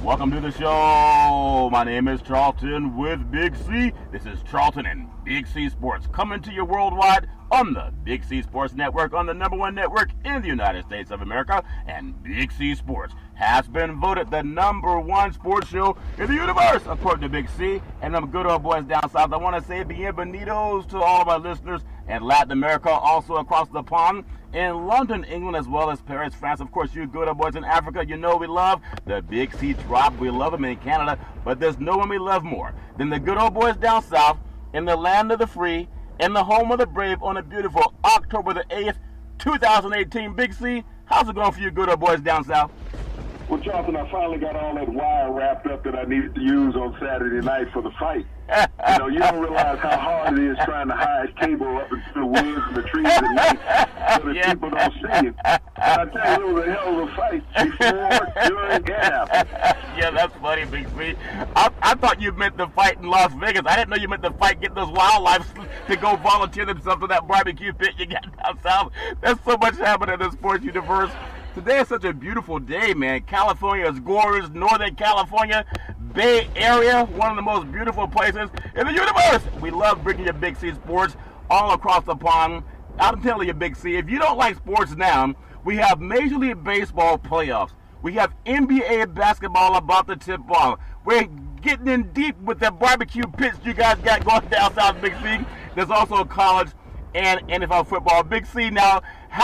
Welcome to the show. My name is Charlton with Big C. This is Charlton and Big C Sports coming to you worldwide on the Big C Sports Network, on the #1 network in the United States of America. And Big C Sports has been voted the #1 sports show in the universe, according to Big C. And them good old boys down south, I want to say bienvenidos to all of our listeners in Latin America, also across the pond, in London, England, as well as Paris, France. Of course, you good old boys in Africa, you know we love the Big C Tribe. We love them in Canada, but there's no one we love more than the good old boys down south in the land of the free, in the home of the brave, on a beautiful October the 8th, 2018. Big C, how's it going for you good old boys down south? Well, Charlton, I finally got all that wire wrapped up that I needed to use on Saturday night for the fight. You know, you don't realize how hard it is trying to hide cable up into the woods and the trees at night so that people don't see it. And I tell you, it was a hell of a fight before, during, and after. Yeah, that's funny, Big C. I thought you meant the fight in Las Vegas. I didn't know you meant the fight getting those wildlife to go volunteer themselves to that barbecue pit you got down south. There's so much happening in the sports universe. Today is such a beautiful day, man. California is gorgeous. Northern California, Bay Area, one of the most beautiful places in the universe. We love bringing you Big C Sports all across the pond. I'm telling you, Big C, if you don't like sports now, we have Major League Baseball playoffs. We have NBA basketball about to tip off. We're getting in deep with the barbecue pits you guys got going down south, Big C. There's also college and NFL football. Big C, now,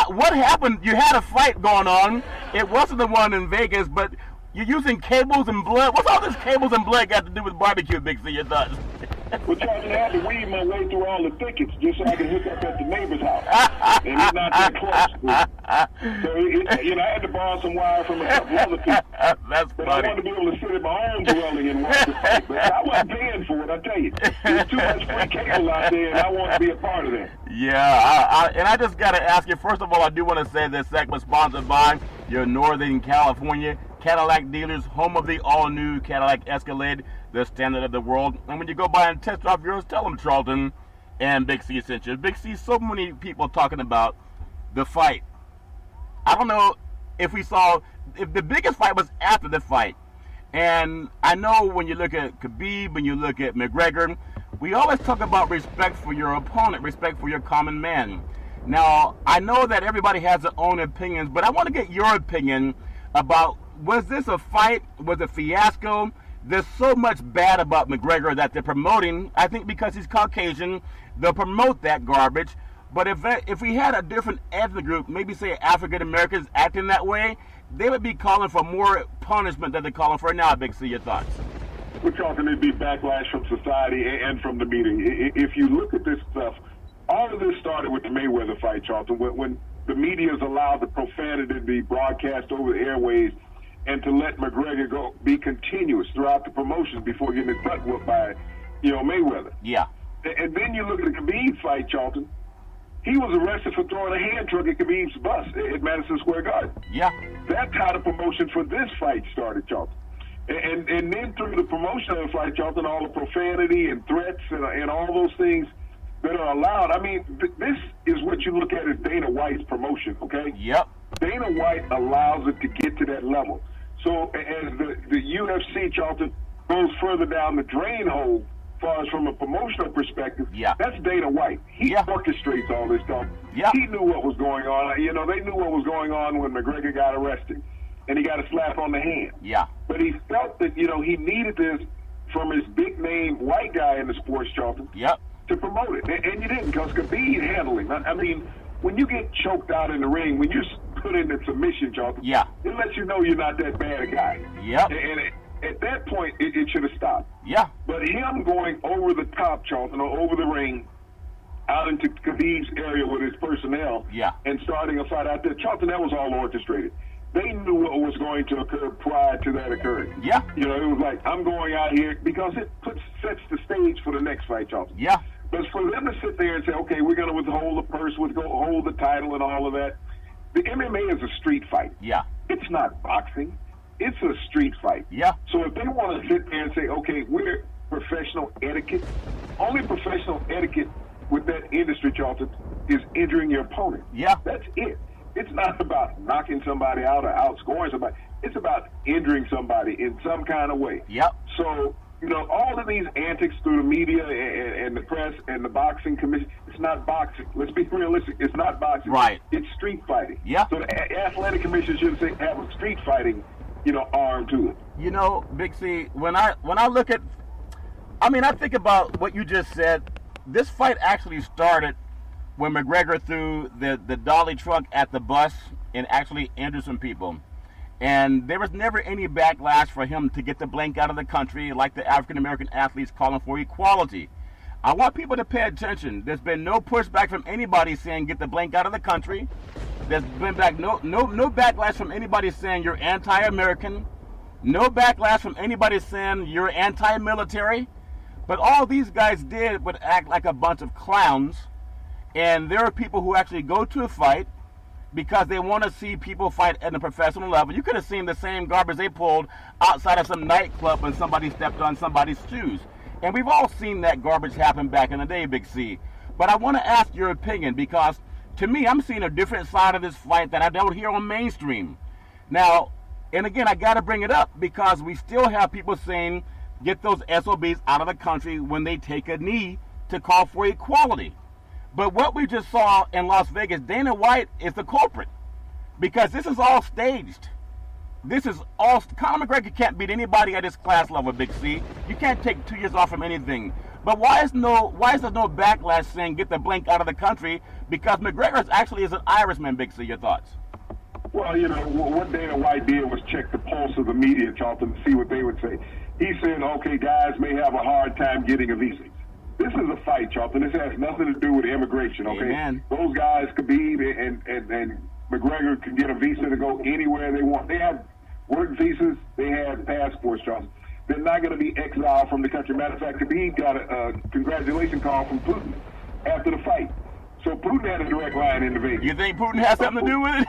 what happened? You had a fight going on. It wasn't the one in Vegas, but you're using cables and blood. What's all this cables and blood got to do with barbecue, Big C? It does. Well, Charlton, I had to weave my way through all the thickets just so I could hook up at the neighbor's house. And it's not that close. So, I had to borrow some wire from a couple other people. That's but funny. I wanted to be able to sit in my own dwelling and watch the fight. But I wasn't paying for it, I tell you. There's too much free cable out there, and I want to be a part of that. Yeah, and I just got to ask you, first of all, I do want to say this segment sponsored by your Northern California Cadillac dealers, home of the all-new Cadillac Escalade, the standard of the world. And when you go by and test drive yours, tell them Charlton and Big C sent you. Big C, so many people talking about the fight. I don't know if the biggest fight was after the fight. And I know when you look at Khabib and you look at McGregor, we always talk about respect for your opponent, respect for your common man. Now, I know that everybody has their own opinions, but I want to get your opinion about, was this a fight? Was it a fiasco? There's so much bad about McGregor that they're promoting. I think because he's Caucasian, they'll promote that garbage. But if we had a different ethnic group, maybe say African Americans acting that way, they would be calling for more punishment than they're calling for now. Big C, your thoughts? We're talking it'd be backlash from society and from the media. If you look at this stuff, all of this started with the Mayweather fight, Charlton, when the media's allowed the profanity to be broadcast over the airways and to let McGregor be continuous throughout the promotions before getting his butt whooped by, Mayweather. Yeah. And then you look at the Khabib fight, Charlton. He was arrested for throwing a hand truck at Khabib's bus at Madison Square Garden. Yeah. That's how the promotion for this fight started, Charlton. And then through the promotion of the fight, Charlton, all the profanity and threats and all those things that are allowed. I mean, this is what you look at as Dana White's promotion, okay? Yep. Dana White allows it to get to that level. So as the UFC, Charlton, goes further down the drain hole, as far as from a promotional perspective, that's Dana White. He orchestrates all this stuff. Yeah. He knew what was going on. They knew what was going on when McGregor got arrested, and he got a slap on the hand. Yeah. But he felt that, he needed this from his big-name white guy in the sports, Charlton, to promote it. And you didn't, because Khabib handled him. I mean, when you get choked out in the ring, when you're put into submission, Charlton, it lets you know you're not that bad a guy. Yep. And at that point, it should have stopped. Yeah. But him going over the top, Charlton, or over the ring, out into Khabib's area with his personnel, and starting a fight out there, Charlton, that was all orchestrated. They knew what was going to occur prior to that occurring. Yeah. It was like, I'm going out here, because it sets the stage for the next fight, Charlton. Yeah. But for them to sit there and say, okay, we're going to withhold the purse, withhold the title and all of that, the MMA is a street fight. Yeah. It's not boxing. It's a street fight. Yeah. So if they want to sit there and say, okay, we're professional etiquette, only professional etiquette with that industry, Charlton, is injuring your opponent. Yeah. That's it. It's not about knocking somebody out or outscoring somebody. It's about injuring somebody in some kind of way. Yep. So, all of these antics through the media and the press and the boxing commission, it's not boxing. Let's be realistic. It's not boxing. Right. It's street fighting. Yeah. So the athletic commission should have a street fighting, arm to it. Big C, when I look at, I think about what you just said. This fight actually started when McGregor threw the dolly truck at the bus and actually injured some people. And there was never any backlash for him to get the blank out of the country like the African-American athletes calling for equality. I want people to pay attention. There's been no pushback from anybody saying get the blank out of the country. There's been no backlash from anybody saying you're anti-American. No backlash from anybody saying you're anti-military. But all these guys did would act like a bunch of clowns. And there are people who actually go to a fight because they want to see people fight at a professional level. You could have seen the same garbage they pulled outside of some nightclub when somebody stepped on somebody's shoes. And we've all seen that garbage happen back in the day, Big C. But I want to ask your opinion because, to me, I'm seeing a different side of this fight that I don't hear on mainstream. Now, and again, I got to bring it up because we still have people saying, get those SOBs out of the country when they take a knee to call for equality. But what we just saw in Las Vegas, Dana White is the culprit because this is all staged. This is all. Conor McGregor can't beat anybody at his class level, Big C. You can't take 2 years off from anything. But why is there no backlash saying get the blank out of the country? Because McGregor actually is an Irishman, Big C. Your thoughts? Well, what Dana White did was check the pulse of the media, Charlton, to see what they would say. He said, okay, guys may have a hard time getting a visa. This is a fight, Charlton. This has nothing to do with immigration, okay? Amen. Those guys, Khabib and McGregor, can get a visa to go anywhere they want. They have work visas. They have passports, Charlton. They're not going to be exiled from the country. Matter of fact, Khabib got a congratulation call from Putin after the fight. So Putin had a direct line into Vegas. You think Putin has something to do with it?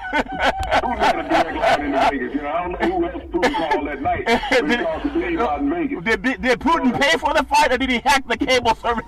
Putin had a direct line into Vegas. I don't know who else Putin called that night. But he called Khabib out in Vegas. Did Putin pay for the fight, or did he hack the cable service?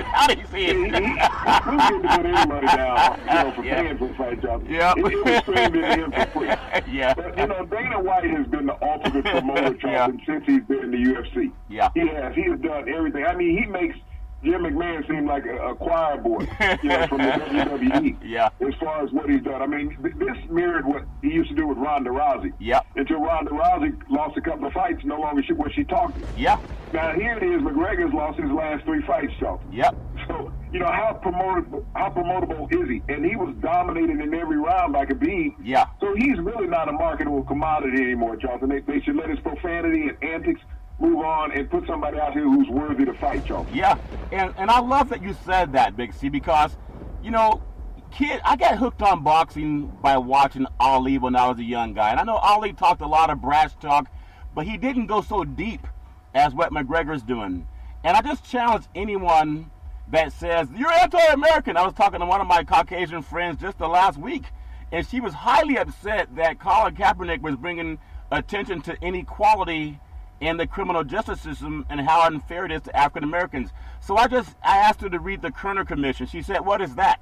How did he see it? Putin didn't put any money down, for paying for the fight, John. Yep. It was streamed in him for free. Yeah. But, Dana White has been the ultimate promoter, Charlton, since he's been in the UFC. Yeah. He has. He has done everything. He makes Jim McMahon seemed like a choir boy, from the WWE. Yeah. As far as what he's done, this mirrored what he used to do with Ronda Rousey. Yeah. Until Ronda Rousey lost a couple of fights, no longer was she talking. Yeah. Now here it is, McGregor's lost his last 3 fights, Charlton. Yep. So how promotable is he? And he was dominated in every round by Khabib. Yeah. So he's really not a marketable commodity anymore, Charlton. They should let his profanity and antics move on and put somebody out here who's worthy to fight, Charlton. Yeah, and I love that you said that, Big C, because, I got hooked on boxing by watching Ali when I was a young guy. And I know Ali talked a lot of brash talk, but he didn't go so deep as what McGregor's doing. And I just challenge anyone that says, you're anti-American. I was talking to one of my Caucasian friends just the last week, and she was highly upset that Colin Kaepernick was bringing attention to inequality in the criminal justice system and how unfair it is to African Americans. So I asked her to read the Kerner Commission. She said, what is that?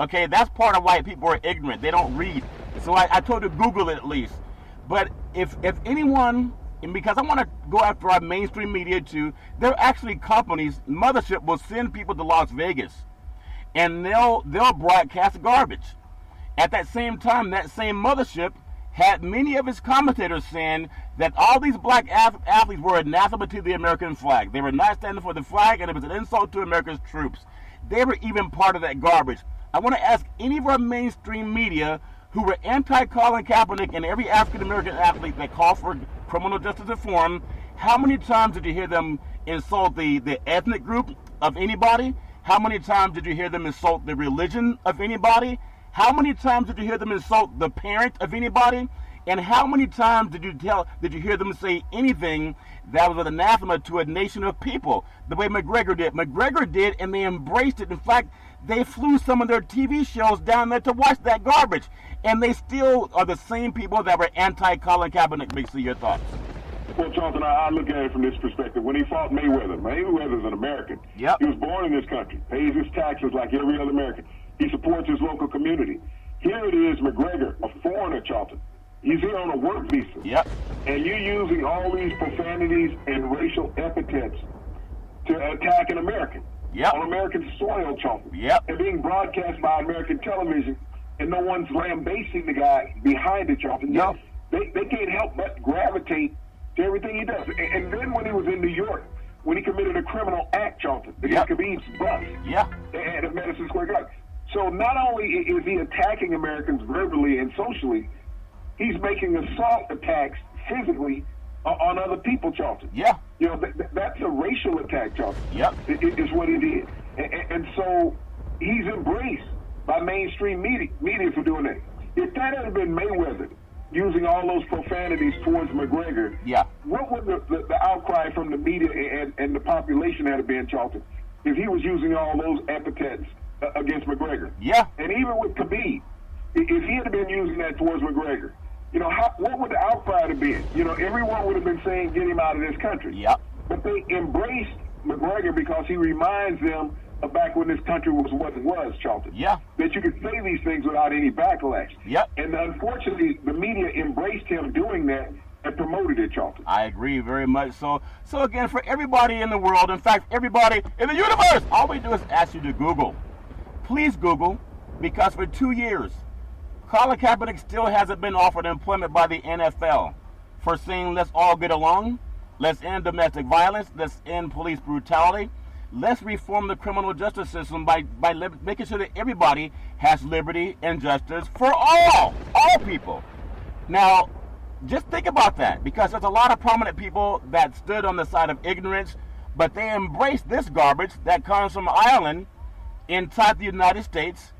Okay, that's part of why people are ignorant. They don't read. So I told her to Google it at least. But if anyone, and because I want to go after our mainstream media too, there are actually companies, Mothership will send people to Las Vegas and they'll broadcast garbage. At that same time, that same Mothership had many of his commentators saying that all these black athletes were anathema to the American flag. They were not standing for the flag, and it was an insult to America's troops. They were even part of that garbage. I want to ask any of our mainstream media who were anti-Colin Kaepernick and every African-American athlete that called for criminal justice reform, how many times did you hear them insult the ethnic group of anybody? How many times did you hear them insult the religion of anybody? How many times did you hear them insult the parent of anybody? And how many times did you hear them say anything that was an anathema to a nation of people? The way McGregor did. McGregor did, and they embraced it. In fact, they flew some of their TV shows down there to watch that garbage. And they still are the same people that were anti-Colin Kaepernick. Big C, your thoughts? Well, Charlton, I look at it from this perspective. When he fought Mayweather's an American. Yep. He was born in this country, pays his taxes like every other American. He supports his local community. Here it is, McGregor, a foreigner, Charlton. He's here on a work visa. Yep. And you're using all these profanities and racial epithets to attack an American. Yep. On American soil, Charlton. Yep. And being broadcast by American television, and no one's lambasting the guy behind it, Charlton. Yep. They can't help but gravitate to everything he does. And then when he was in New York, when he committed a criminal act, Charlton, against Khabib's bus at Madison Square Garden. So not only is he attacking Americans verbally and socially, he's making assault attacks physically on other people, Charlton. Yeah. You know, that's a racial attack, Charlton. Yep. Is what he did. And so he's embraced by mainstream media for doing that. If that had been Mayweather using all those profanities towards McGregor, what would the outcry from the media and the population have been, Charlton, if he was using all those epithets against McGregor? Yeah. And even with Khabib, if he had been using that towards McGregor, you know, what would the outcry have been? You know, everyone would have been saying, get him out of this country. Yep. But they embraced McGregor because he reminds them of back when this country was what it was, Charlton. Yeah. That you could say these things without any backlash. Yep. And unfortunately, the media embraced him doing that and promoted it, Charlton. I agree very much so. So again, for everybody in the world, in fact, everybody in the universe, all we do is ask you to Google. Please Google, because for 2 years, Colin Kaepernick still hasn't been offered employment by the NFL for saying let's all get along, let's end domestic violence, let's end police brutality, let's reform the criminal justice system by making sure that everybody has liberty and justice for all people. Now, just think about that, because there's a lot of prominent people that stood on the side of ignorance, but they embraced this garbage that comes from Ireland inside the United States.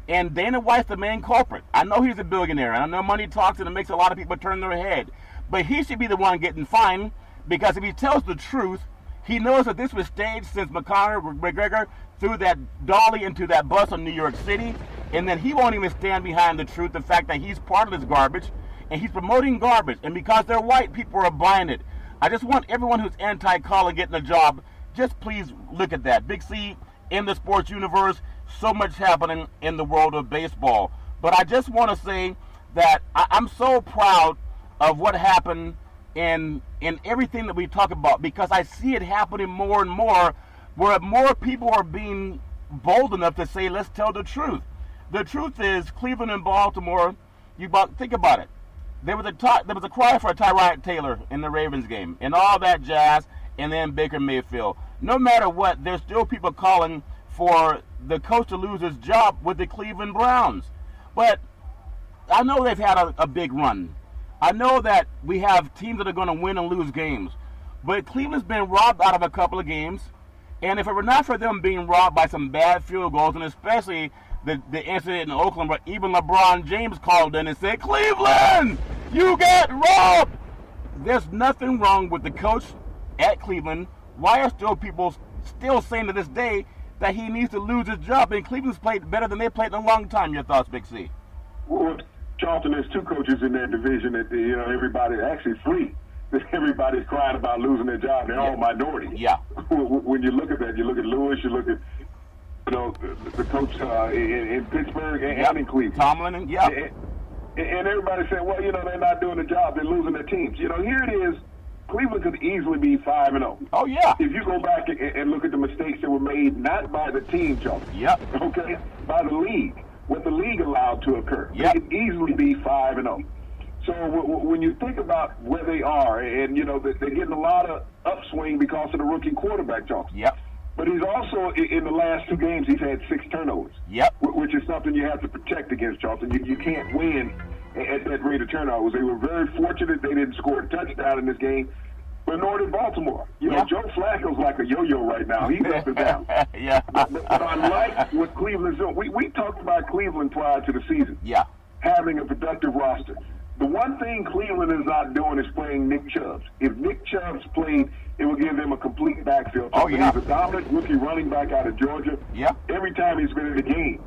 And Dana White's the main culprit. I know he's a billionaire, and I know money talks, and it makes a lot of people turn their head. But he should be the one getting fined, because if he tells the truth, he knows that this was staged since McGregor threw that dolly into that bus in New York City, and then he won't even stand behind the truth, the fact that he's part of this garbage, and he's promoting garbage. And because they're white, people are blinded. I just want everyone who's anti-Colin getting a job, just please look at that. Big C, in the sports universe, so much happening in the world of baseball. But I just want to say that I'm so proud of what happened in everything that we talk about, because I see it happening more and more, where more people are being bold enough to say, let's tell the truth. The truth is, Cleveland and Baltimore, think about it. There was a cry for a Tyrod Taylor in the Ravens game, and all that jazz, and then Baker Mayfield. No matter what, there's still people calling for the coach to lose his job with the Cleveland Browns. But I know they've had a big run. I know that we have teams that are going to win and lose games. But Cleveland's been robbed out of a couple of games. And if it were not for them being robbed by some bad field goals, and especially the incident in Oakland where even LeBron James called in and said, Cleveland, you got robbed. There's nothing wrong with the coach at Cleveland. Why are still people still saying to this day that he needs to lose his job? And Cleveland's played better than they played in a long time. Your thoughts, Big C? Well, Charlton, there's two coaches in that division that, you know, everybody, actually three. Everybody's crying about losing their job. They're all minorities. Yeah. When you look at that, you look at Lewis, you look at, you know, the coach in Pittsburgh and in Cleveland. Tomlin, and everybody said, well, you know, they're not doing the job. They're losing their teams. You know, here it is. Cleveland could easily be 5-0. Oh, yeah. If you go back and look at the mistakes that were made, not by the team, Charlton. Yep. Okay? By the league. What the league allowed to occur. Yep. They could easily be 5-0. So when you think about where they are, and, you know, they're getting a lot of upswing because of the rookie quarterback, Charlton. Yep. But he's also, in the last 2 games, he's had 6 turnovers. Yep. Which is something you have to protect against, Charlton. You can't win at that rate of turnovers. They were very fortunate they didn't score a touchdown in this game, but nor did Baltimore. You know, Joe Flacco's like a yo-yo right now. He's up and down. Yeah. But unlike what Cleveland's doing, we talked about Cleveland prior to the season. Yeah. Having a productive roster. The one thing Cleveland is not doing is playing Nick Chubb. If Nick Chubb's played, it will give them a complete backfield. Oh, yeah. He's a dominant rookie running back out of Georgia. Yeah. Every time he's been in the game,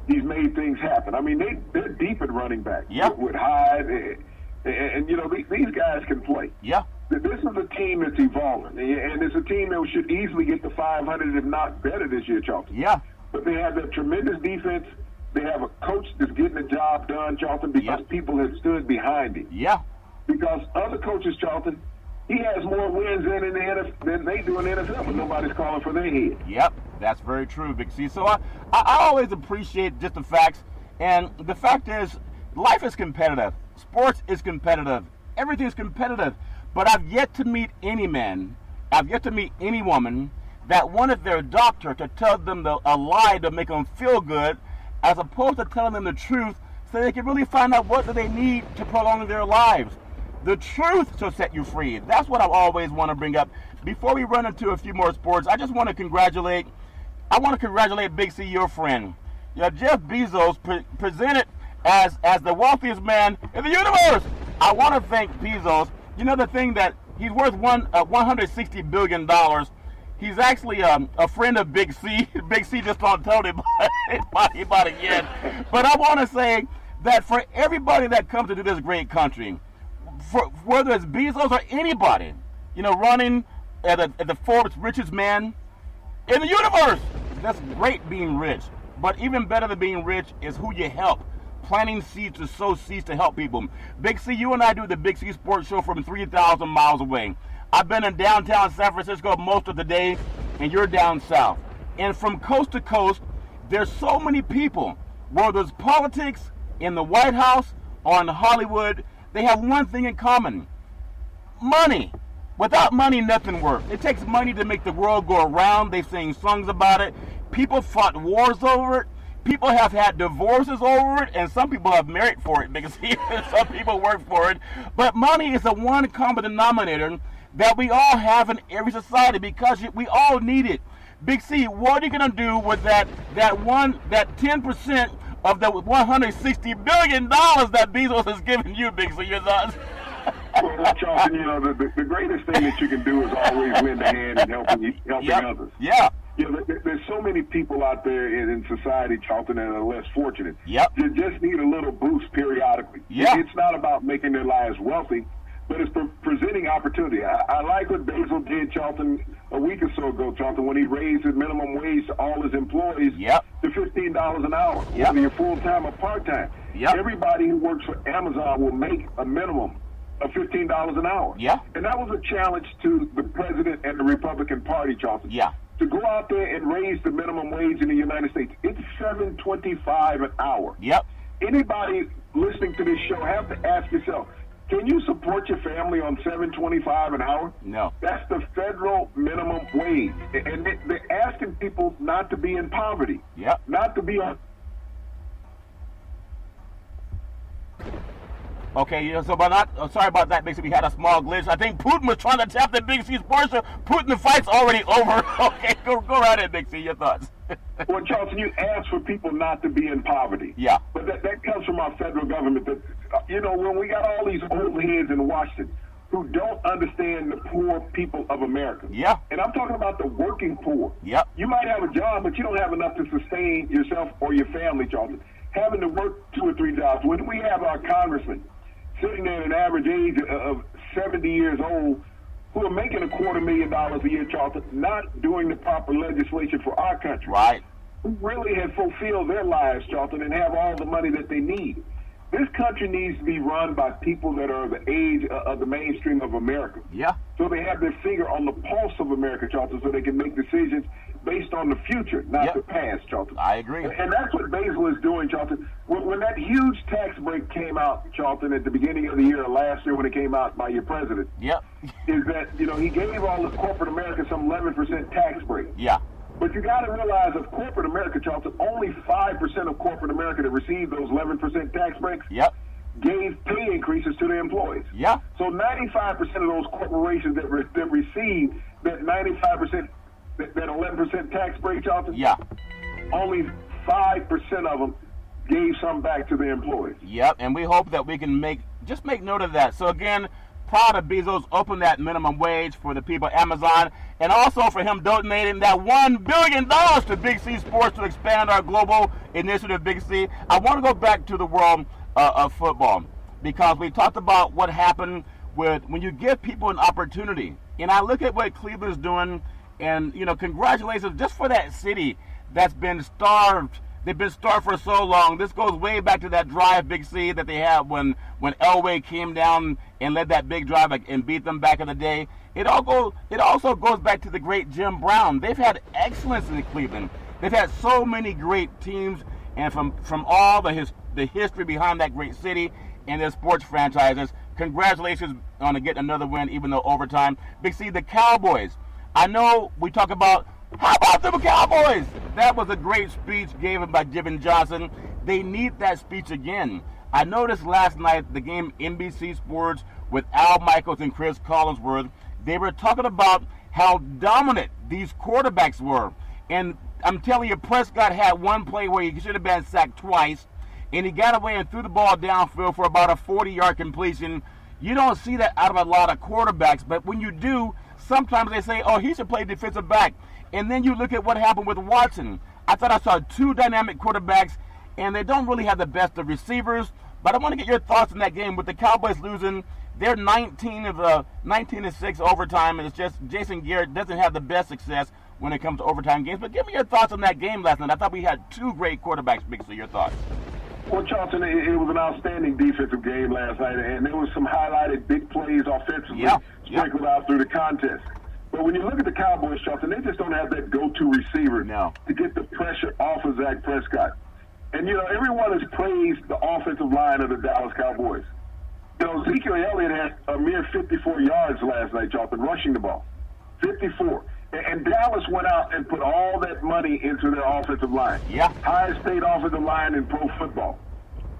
he's made things happen. I mean, they're deep at running back. Yeah. With Hyde, and you know, these guys can play. Yeah. This is a team that's evolving, and it's a team that should easily get to 500, if not better, this year, Charlton. Yeah. But they have that tremendous defense, They have a coach that's getting the job done, Charlton, because people have stood behind him. Yeah. Because other coaches, Charlton, he has more wins in the NFL than they do in the NFL, but nobody's calling for their head. Yep, that's very true, Big C. So I always appreciate just the facts. And the fact is, life is competitive. Sports is competitive. Everything's competitive. But I've yet to meet any man, I've yet to meet any woman that wanted their doctor to tell them a lie to make them feel good, as opposed to telling them the truth so they can really find out what do they need to prolong their lives. The truth shall set you free. That's what I always want to bring up. Before we run into a few more sports, I just want to congratulate Big C, your friend. Jeff Bezos presented as the wealthiest man in the universe. I want to thank Bezos. You know the thing that he's worth $160 billion. He's actually a friend of Big C. Big C just don't tell him about it yet. But I want to say that for everybody that comes into this great country, whether it's Bezos or anybody, running at the Forbes richest man in the universe, that's great being rich. But even better than being rich is who you help. Planting seeds to sow seeds to help people. Big C, you and I do the Big C Sports Show from 3,000 miles away. I've been in downtown San Francisco most of the day, and you're down south. And from coast to coast, there's so many people, whether it's politics, in the White House, or in Hollywood, they have one thing in common: money. Without money, nothing works. It takes money to make the world go around. They sing songs about it. People fought wars over it. People have had divorces over it, and some people have married for it because some people work for it. But money is the one common denominator that we all have in every society because we all need it. Big C, what are you going to do with that 10% of the $160 billion that Bezos has given you, Big C? Your thoughts? Well, Charlton, the greatest thing that you can do is always lend a hand in helping others. Yeah. There's so many people out there in society, Charlton, that are less fortunate. Yep. You just need a little boost periodically. Yeah. It's not about making their lives wealthy, but it's presenting opportunity. I like what Bezos did, Charlton, a week or so ago, Charlton, when he raised the minimum wage to all his employees to $15 an hour, whether you're full-time or part-time. Yep. Everybody who works for Amazon will make a minimum of $15 an hour. Yeah. And that was a challenge to the president and the Republican Party, Charlton. Yeah. To go out there and raise the minimum wage in the United States, it's $7.25 an hour. Yep. Anybody listening to this show have to ask yourself, can you support your family on $7.25 an hour? No. That's the federal minimum wage. And they're asking people not to be in poverty. Yep. Not to be on... Okay, so sorry about that, Big C. We had a small glitch. I think Putin was trying to tap the Big C Sports Show. Putin, the fight's already over. Okay, go right ahead, Big C. Your thoughts? Well, Charlton, you asked for people not to be in poverty. Yeah. But that comes from our federal government. That, when we got all these old heads in Washington who don't understand the poor people of America. Yeah. And I'm talking about the working poor. Yep. You might have a job, but you don't have enough to sustain yourself or your family, Charlton. Having to work 2 or 3 jobs. When we have our congressmen sitting there at an average age of 70 years old who are making $250,000 a year, Charlton, not doing the proper legislation for our country. Right. Who really have fulfilled their lives, Charlton, and have all the money that they need. This country needs to be run by people that are the age of the mainstream of America. Yeah. So they have their finger on the pulse of America, Charlton, so they can make decisions based on the future, not the past, Charlton. I agree. And that's what Basil is doing, Charlton. When that huge tax break came out, Charlton, at the beginning of the year, last year when it came out by your president, is that, he gave all of corporate America some 11% tax break. Yeah. But you got to realize of corporate America, Charlton, only 5% of corporate America that received those 11% tax breaks gave pay increases to their employees. Yeah. So 95% of those corporations that received that 95%, that 11% tax break, Charlton, only 5% of them gave some back to their employees. Yep, and we hope that we can make note of that. So again, proud of Bezos opening that minimum wage for the people at Amazon, and also for him donating that $1 billion to Big C Sports to expand our global initiative, Big C. I want to go back to the world of football, because we talked about what happened with when you give people an opportunity. And I look at what Cleveland's doing, and, congratulations just for that city that's been starved. They've been starved for so long. This goes way back to that drive, Big C, that they had when Elway came down and led that big drive and beat them back in the day. It also goes back to the great Jim Brown. They've had excellence in Cleveland. They've had so many great teams, and from all the history behind that great city and their sports franchises. Congratulations on getting another win, even though overtime. Big C, the Cowboys. I know we talk about, how about the Cowboys? That was a great speech given by Jim Johnson. They need that speech again. I noticed last night the game NBC Sports with Al Michaels and Chris Collinsworth, they were talking about how dominant these quarterbacks were. And I'm telling you, Prescott had one play where he should have been sacked twice, and he got away and threw the ball downfield for about a 40-yard completion. You don't see that out of a lot of quarterbacks, but when you do, sometimes they say, oh, he should play defensive back. And then you look at what happened with Watson. I thought I saw two dynamic quarterbacks, and they don't really have the best of receivers. But I want to get your thoughts on that game. With the Cowboys losing, they're 19-6 overtime, and it's just Jason Garrett doesn't have the best success when it comes to overtime games. But give me your thoughts on that game last night. I thought we had two great quarterbacks, Big. So your thoughts? Well, Charlton, it was an outstanding defensive game last night, and there was some highlighted big plays offensively sprinkled out through the contest. But when you look at the Cowboys, Charlton, they just don't have that go-to receiver to get the pressure off of Dak Prescott. And, you know, everyone has praised the offensive line of the Dallas Cowboys. You know, Ezekiel Elliott had a mere 54 yards last night, Charlton, rushing the ball. 54. And Dallas went out and put all that money into their offensive line. Yeah. Highest paid offensive line in pro football.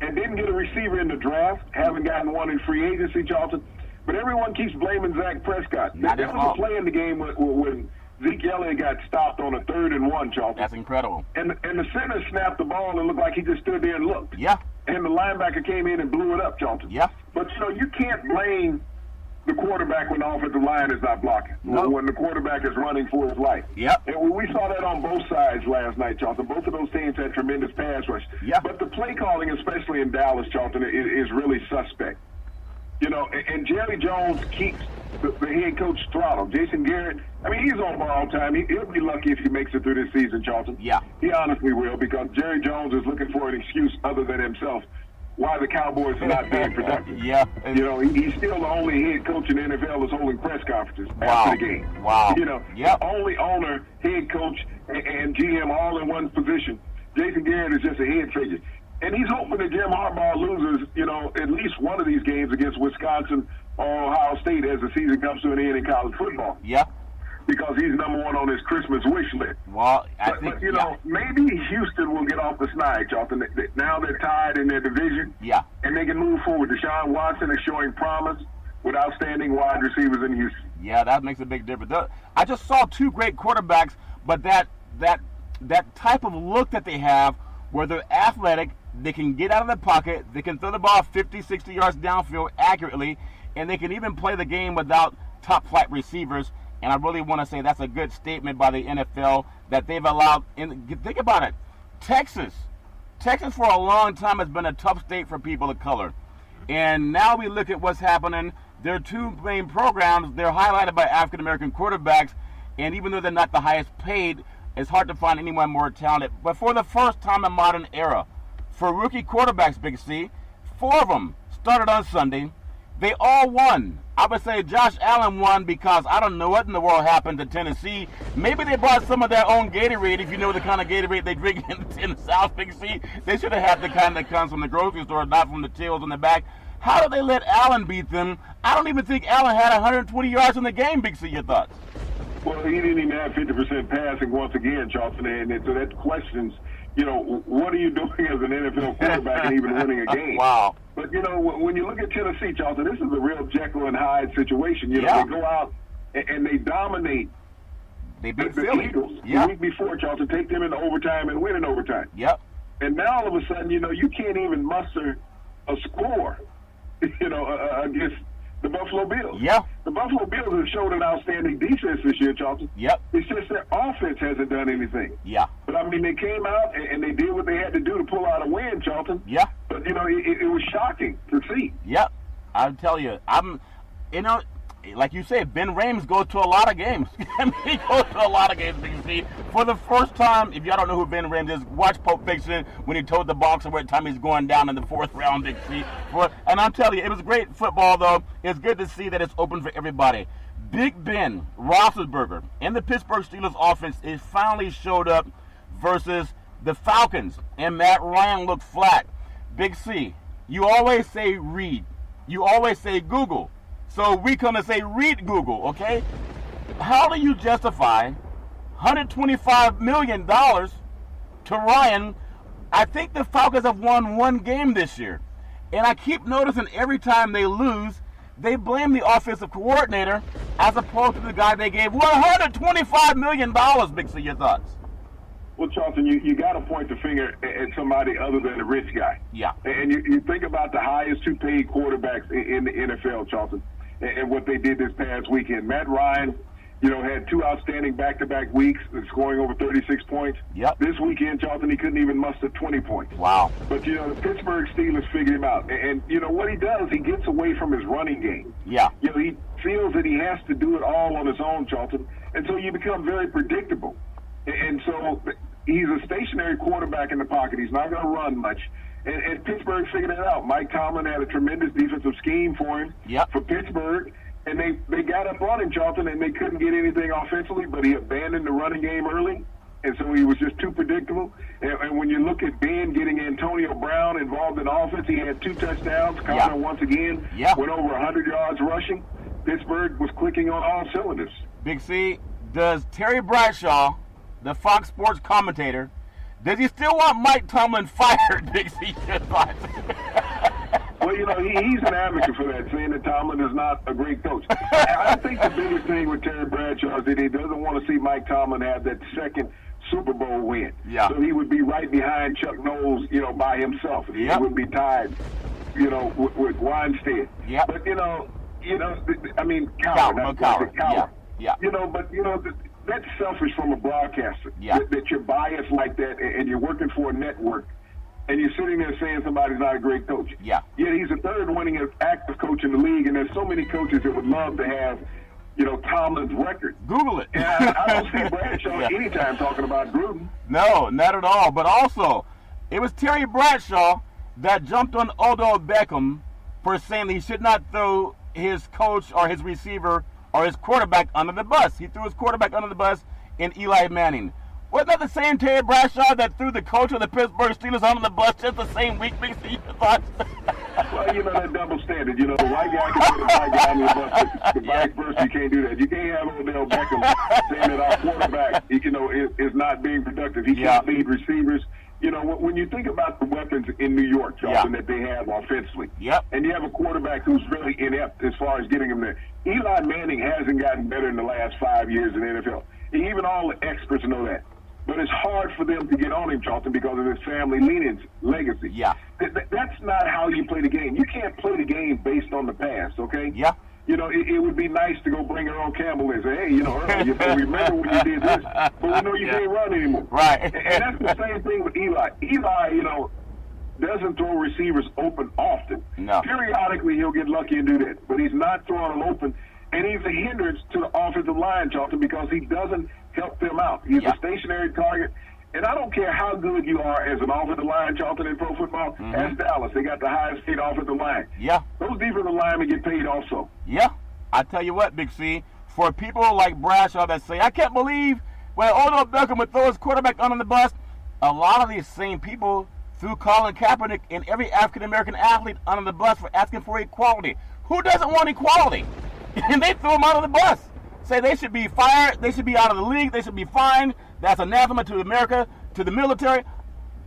And didn't get a receiver in the draft. Haven't gotten one in free agency, Charlton. But everyone keeps blaming Dak Prescott. There was a play in the game when Zeke Elliott got stopped on a 3rd and 1, Charlton. That's incredible. And the center snapped the ball and looked like he just stood there and looked. Yeah. And the linebacker came in and blew it up, Charlton. Yeah. But, you know, you can't blame the quarterback when the offensive line is not blocking. No. When the quarterback is running for his life. Yep. And we saw that on both sides last night, Charlton. Both of those teams had tremendous pass rush. Yeah. But the play calling, especially in Dallas, Charlton, is really suspect. You know, and Jerry Jones keeps the head coach throttled. Jason Garrett, I mean, he's on borrowed time. He'll be lucky if he makes it through this season, Charlton. Yeah. He honestly will, because Jerry Jones is looking for an excuse other than himself why the Cowboys are not being productive. Yeah. You know, he's still the only head coach in the NFL that's holding press conferences after the game. Wow. You know, the only owner, head coach, and GM all in one position. Jason Garrett is just a head figure. And he's hoping that Jim Harbaugh loses, you know, at least one of these games against Wisconsin or Ohio State as the season comes to an end in college football. Yeah. Because he's number one on his Christmas wish list. Well, But you know, maybe Houston will get off the snide, Charlton. Now they're tied in their division. Yeah. And they can move forward. Deshaun Watson is showing promise with outstanding wide receivers in Houston. Yeah, that makes a big difference. I just saw two great quarterbacks, but that type of look that they have, where they're athletic, they can get out of the pocket, they can throw the ball 50, 60 yards downfield accurately, and they can even play the game without top-flight receivers. And I really want to say that's a good statement by the NFL that they've allowed. Think about it. Texas for a long time has been a tough state for people of color. And now we look at what's happening. Their two main programs, they're highlighted by African-American quarterbacks. And even though they're not the highest paid, it's hard to find anyone more talented. But for the first time in modern era, for rookie quarterbacks, Big C, 4 of them started on Sunday. They all won. I would say Josh Allen won because I don't know what in the world happened to Tennessee. Maybe they brought some of their own Gatorade, if you know the kind of Gatorade they drink in the South, Big C. They should have had the kind that comes from the grocery store, not from the tills in the back. How did they let Allen beat them? I don't even think Allen had 120 yards in the game, Big C. Your thoughts? Well, he didn't even have 50% passing once again, Charlton. And so that questions, you know, what are you doing as an NFL quarterback and even winning a game? Wow. But, you know, when you look at Tennessee, Charlton, this is a real Jekyll and Hyde situation. You know, they go out and they dominate the Eagles the week before, Charlton, take them into overtime and win in overtime. Yep. And now all of a sudden, you know, you can't even muster a score, you know, against the Buffalo Bills. Yeah. The Buffalo Bills have showed an outstanding defense this year, Charlton. Yep. It's just their offense hasn't done anything. Yeah. But, I mean, they came out and they did what they had to do to pull out a win, Charlton. Yeah. But, you know, it was shocking to see. Yep. I'll tell you, like you said, Ben Rames goes to a lot of games. I mean, he goes to a lot of games, Big C. For the first time, if y'all don't know who Ben Rames is, watch Pulp Fiction when he told the boxer what time he's going down in the 4th round, Big C. And I'm telling you, it was great football, though. It's good to see that it's open for everybody. Big Ben Roethlisberger and the Pittsburgh Steelers offense is finally showed up versus the Falcons, and Matt Ryan looked flat. Big C, you always say read. You always say Google. So we come and say read Google, okay? How do you justify $125 million to Ryan? I think the Falcons have won one game this year. And I keep noticing every time they lose, they blame the offensive coordinator as opposed to the guy they gave $125 million, Big C. Your thoughts? Well, Charlton, you got to point the finger at somebody other than the rich guy. Yeah. And you think about the highest two paid quarterbacks in the NFL, Charlton, and what they did this past weekend. Matt Ryan, had 2 outstanding back-to-back weeks, scoring over 36 points. Yep. This weekend, Charlton, he couldn't even muster 20 points. Wow. But, the Pittsburgh Steelers figured him out. And what he does, he gets away from his running game. Yeah. He feels that he has to do it all on his own, Charlton. And so you become very predictable. And so he's a stationary quarterback in the pocket. He's not going to run much. And Pittsburgh figured it out. Mike Tomlin had a tremendous defensive scheme for him, for Pittsburgh. And they got up on him, Charlton, and they couldn't get anything offensively, but he abandoned the running game early. And so he was just too predictable. And when you look at Ben getting Antonio Brown involved in offense, he had 2 touchdowns. Connor once again went over 100 yards rushing. Pittsburgh was clicking on all cylinders. Big C, does Terry Bradshaw, the Fox Sports commentator, does he still want Mike Tomlin fired, Big C? Well, he's an advocate for that, saying that Tomlin is not a great coach. I think the biggest thing with Terry Bradshaw is that he doesn't want to see Mike Tomlin have that second Super Bowl win. Yeah. So he would be right behind Chuck Knowles, by himself. He would be tied, with Weinstein. Yeah. But, I mean, Coward. Yeah. But, that's selfish from a broadcaster. Yeah. That you're biased like that and you're working for a network and you're sitting there saying somebody's not a great coach. Yeah. Yet he's the 3rd winning active coach in the league, and there's so many coaches that would love to have, Tomlin's record. Google it. And I don't see Bradshaw anytime talking about Gruden. No, not at all. But also, it was Terry Bradshaw that jumped on Odell Beckham for saying that he should not throw his coach or his receiver or his quarterback under the bus. He threw his quarterback under the bus in Eli Manning. Wasn't that the same Terry Bradshaw that threw the coach of the Pittsburgh Steelers under the bus just the same week? Big C, your thoughts? Well, that double standard. The white guy can put the white guy under the bus. The vice versa, you can't do that. You can't have Odell Beckham saying that our quarterback, is not being productive. He can't lead receivers. When you think about the weapons in New York, Charlton, that they have offensively, and you have a quarterback who's really inept as far as getting them there. Eli Manning hasn't gotten better in the last 5 years in the NFL. Even all the experts know that. But it's hard for them to get on him, Charlton, because of his family legacy. Yeah. That's not how you play the game. You can't play the game based on the past, okay? Yeah. It would be nice to go bring Earl Campbell and say, hey, Earl, you remember when you did this, but we know you can't run anymore. Right. And that's the same thing with Eli. Eli, doesn't throw receivers open often. No. Periodically, he'll get lucky and do that, but he's not throwing them open. And he's a hindrance to the offensive line, Charlton, because he doesn't help them out. He's a stationary target. And I don't care how good you are as an offensive line, Charlton, in pro football. As Dallas, they got the highest paid offensive line. Yeah. Those defensive linemen get paid also. Yeah. I tell you what, Big C, for people like Bradshaw that say, I can't believe when Odell Beckham would throw his quarterback under the bus, a lot of these same people threw Colin Kaepernick and every African-American athlete under the bus for asking for equality. Who doesn't want equality? And they threw him out of the bus. Say they should be fired, they should be out of the league, they should be fined. That's anathema to America, to the military.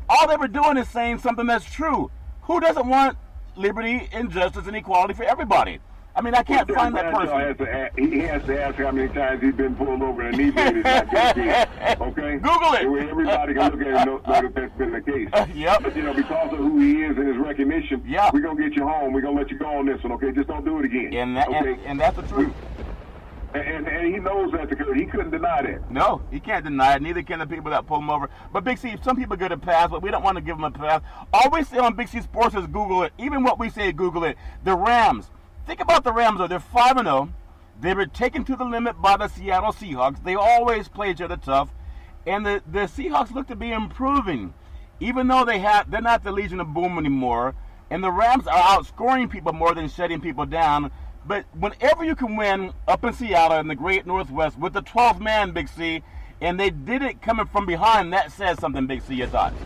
All they were doing is saying something that's true. Who doesn't want liberty and justice and equality for everybody? I mean, I can't find that person. He has to ask how many times he's been pulled over and inebriated is not okay? Google it. Everybody can look at it and know that that's been the case. Yep. But, because of who he is and his recognition, we're going to get you home. We're going to let you go on this one, okay? Just don't do it again. And that's the truth. And he knows that he couldn't deny that. No, he can't deny it. Neither can the people that pull him over. But Big C, some people get a pass, but we don't want to give them a pass. All we say on Big C Sports is Google it. Even what we say, Google it. The Rams. Think about the Rams, though. They're 5-0. They were taken to the limit by the Seattle Seahawks. They always play each other tough. And the Seahawks look to be improving, even though they're not the Legion of Boom anymore. And the Rams are outscoring people more than shutting people down. But whenever you can win up in Seattle in the Great Northwest with the 12th man, Big C, and they did it coming from behind, that says something, Big C, your thoughts?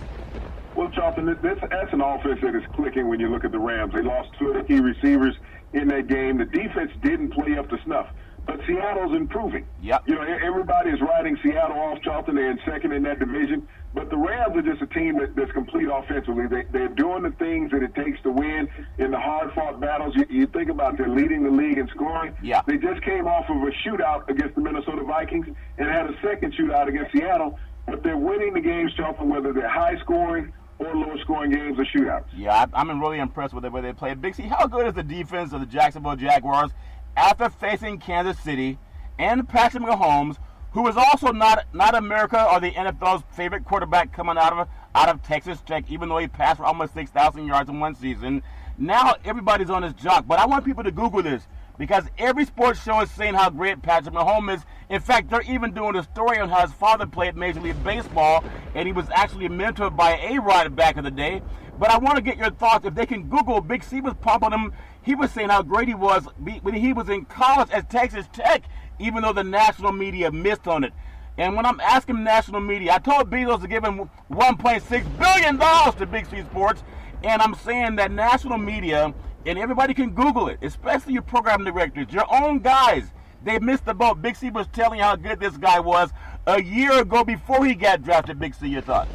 Well, Charlton, that's an offense that is clicking when you look at the Rams. They lost 2 of the key receivers in that game. The defense didn't play up to snuff. But Seattle's improving. Yep. You know, everybody is riding Seattle off, Charlton. They're in second in that division. But the Rams are just a team that's complete offensively. They're doing the things that it takes to win in the hard-fought battles. You think about it, they're leading the league in scoring. Yeah. They just came off of a shootout against the Minnesota Vikings and had a second shootout against Seattle. But they're winning the games, Charlton, whether they're high-scoring or low-scoring games or shootouts. Yeah, I'm really impressed with the way they play. Big C, how good is the defense of the Jacksonville Jaguars after facing Kansas City and Patrick Mahomes, who is also not America or the NFL's favorite quarterback coming out of Texas Tech, even though he passed for almost 6,000 yards in one season. Now everybody's on his jock. But I want people to Google this, because every sports show is saying how great Patrick Mahomes is. In fact, they're even doing a story on how his father played Major League Baseball, and he was actually mentored by A-Rod back in the day. But I want to get your thoughts. If they can Google, Big C was pumping him. He was saying how great he was when he was in college at Texas Tech, even though the national media missed on it. And when I'm asking national media, I told Bezos to give him $1.6 billion to Big C Sports, and I'm saying that national media, and everybody can Google it, especially your program directors, your own guys, they missed the boat. Big C was telling you how good this guy was a year ago before he got drafted. Big C, your thoughts?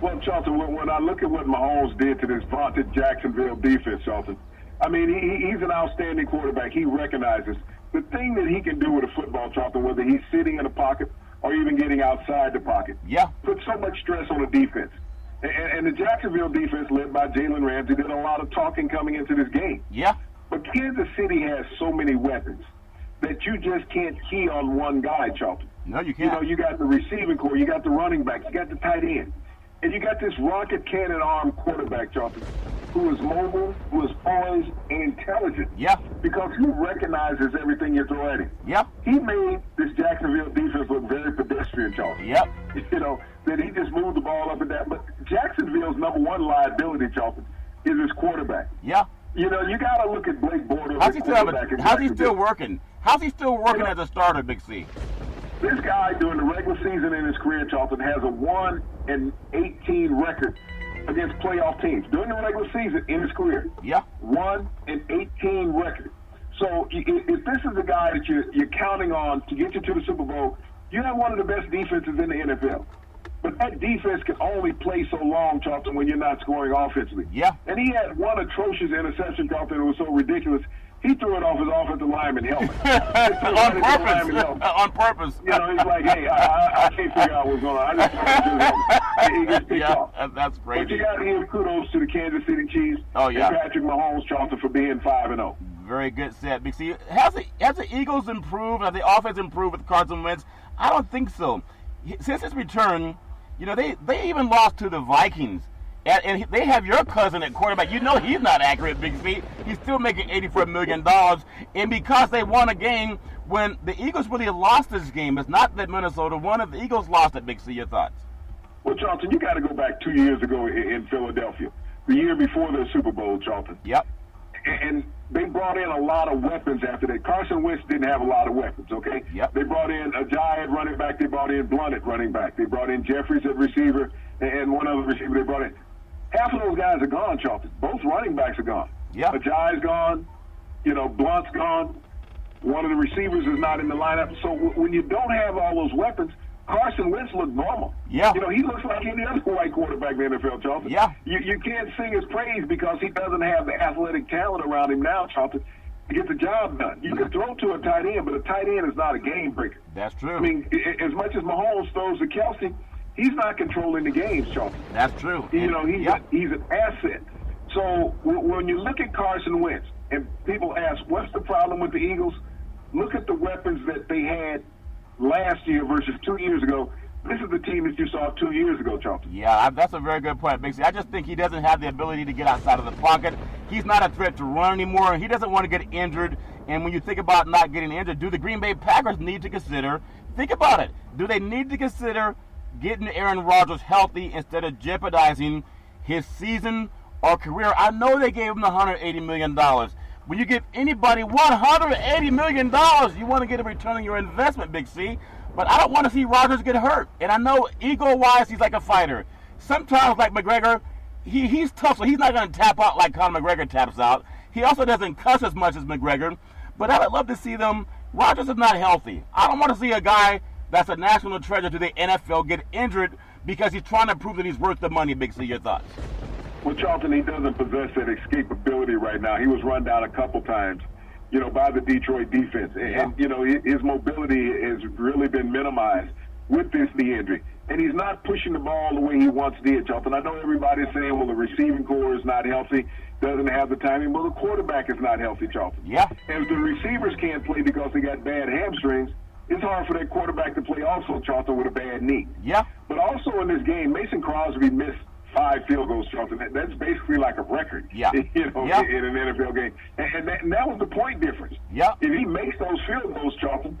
Well, Charlton, when I look at what Mahomes did to this vaunted Jacksonville defense, Charlton, I mean, he's an outstanding quarterback. He recognizes the thing that he can do with a football, Charlton, whether he's sitting in the pocket or even getting outside the pocket. Yeah. Put so much stress on the defense. And the Jacksonville defense, led by Jalen Ramsey, did a lot of talking coming into this game. Yeah. But Kansas City has so many weapons that you just can't key on one guy, Charlton. No, you can't. You know, you got the receiving core, you got the running backs, you got the tight end. And you got this rocket cannon arm quarterback, Charlton, who is mobile, who is poised, and intelligent. Yeah. Because he recognizes everything you throw at him. Yeah. He made this Jacksonville defense look very pedestrian, Charlton. Yep. You know, that he just moved the ball up and down. But Jacksonville's number one liability, Charlton, is his quarterback. Yeah. You know, you got to look at Blake Bortles. How's he still working? How's he still working as a starter, Big C? This guy, during the regular season in his career, Charlton, has a 1-18 record against playoff teams. During the regular season in his career, Yeah. 1-18 record. So if this is a guy that you're counting on to get you to the Super Bowl, you have one of the best defenses in the NFL. But that defense can only play so long, Charlton, when you're not scoring offensively. Yeah. And he had one atrocious interception, Charlton, that was so ridiculous. He threw it off his offensive lineman helmet. On purpose. On purpose. You know, he's like, hey, I can't figure out what's going on. I just threw it to his helmet. He gets picked off. That's crazy. But you got to give kudos to the Kansas City Chiefs and Patrick Mahomes, Charlton, for being 5-0. Very good set, Big C. Has the Eagles improved? Has the offense improved with Carson Wentz? I don't think so. Since his return, you know, they even lost to the Vikings. And they have your cousin at quarterback. You know he's not accurate, Big C. He's still making $84 million. And because they won a game when the Eagles really lost this game, it's not that Minnesota won it. The Eagles lost it, Big C. Your thoughts? Well, Charlton, you got to go back 2 years ago in Philadelphia, the year before the Super Bowl, Charlton. Yep. And they brought in a lot of weapons after that. Carson Wentz didn't have a lot of weapons, okay? Yep. They brought in Ajayi at running back. They brought in Blunt at running back. They brought in Jeffries at receiver and one other receiver they brought in. Half of those guys are gone, Charlton. Both running backs are gone. Yeah. Ajayi's gone. You know, Blunt's gone. One of the receivers is not in the lineup. So when you don't have all those weapons, Carson Wentz looks normal. Yeah. You know, he looks like any other white quarterback in the NFL, Charlton. Yeah. You can't sing his praise because he doesn't have the athletic talent around him now, Charlton, to get the job done. You can throw to a tight end, but a tight end is not a game breaker. That's true. I mean, as much as Mahomes throws to Kelsey, he's not controlling the games, Charlton. That's true. You know, he's an asset. So when you look at Carson Wentz, and people ask, what's the problem with the Eagles? Look at the weapons that they had last year versus 2 years ago. This is the team that you saw 2 years ago, Charlton. Yeah, that's a very good point, Big C. I just think he doesn't have the ability to get outside of the pocket. He's not a threat to run anymore. He doesn't want to get injured. And when you think about not getting injured, do the Green Bay Packers need to consider, think about it, do they need to consider getting Aaron Rodgers healthy instead of jeopardizing his season or career? I know they gave him the $180 million. When you give anybody $180 million, you want to get a return on your investment, Big C. But I don't want to see Rodgers get hurt. And I know ego-wise he's like a fighter. Sometimes, like McGregor, he's tough, so he's not going to tap out like Conor McGregor taps out. He also doesn't cuss as much as McGregor. But I would love to see them. Rodgers is not healthy. I don't want to see a guy that's a national treasure to the NFL get injured because he's trying to prove that he's worth the money. Big C, your thoughts? Well, Charlton, he doesn't possess that escapability right now. He was run down a couple times, by the Detroit defense. And, his mobility has really been minimized with this knee injury. And he's not pushing the ball the way he once did, Charlton. I know everybody's saying, well, the receiving core is not healthy, doesn't have the timing. Well, the quarterback is not healthy, Charlton. Yeah. And if the receivers can't play because they got bad hamstrings, it's hard for that quarterback to play also, Charlton, with a bad knee. Yeah. But also in this game, Mason Crosby missed 5 field goals, Charlton. That's basically like a record, yeah. in an NFL game. And that was the point difference. Yeah. If he makes those field goals, Charlton,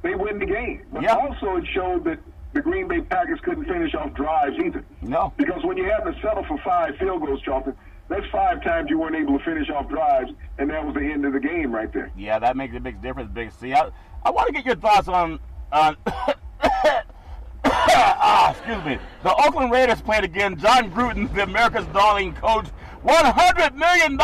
they win the game. But yeah. also it showed that the Green Bay Packers couldn't finish off drives either. No. Because when you have to settle for 5 field goals, Charlton, that's 5 times you weren't able to finish off drives, and that was the end of the game right there. Yeah, that makes a big difference, Big C. I want to get your thoughts on excuse me. The Oakland Raiders played again. John Gruden, the America's darling coach, $100 million.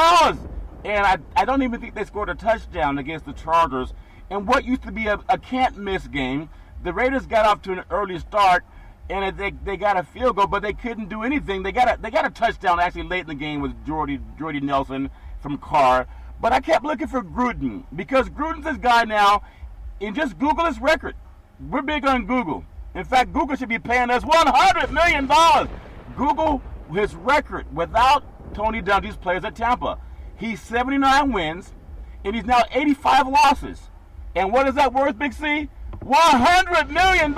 And I don't even think they scored a touchdown against the Chargers. And what used to be a can't-miss game, the Raiders got off to an early start, and they got a field goal, but they couldn't do anything. They got a touchdown actually late in the game with Jordy Nelson from Carr. But I kept looking for Gruden, because Gruden's this guy now, and just Google his record. We're big on Google. In fact, Google should be paying us $100 million. Google his record without Tony Dungy's players at Tampa. He's 79 wins, and he's now 85 losses. And what is that worth, Big C? $100 million.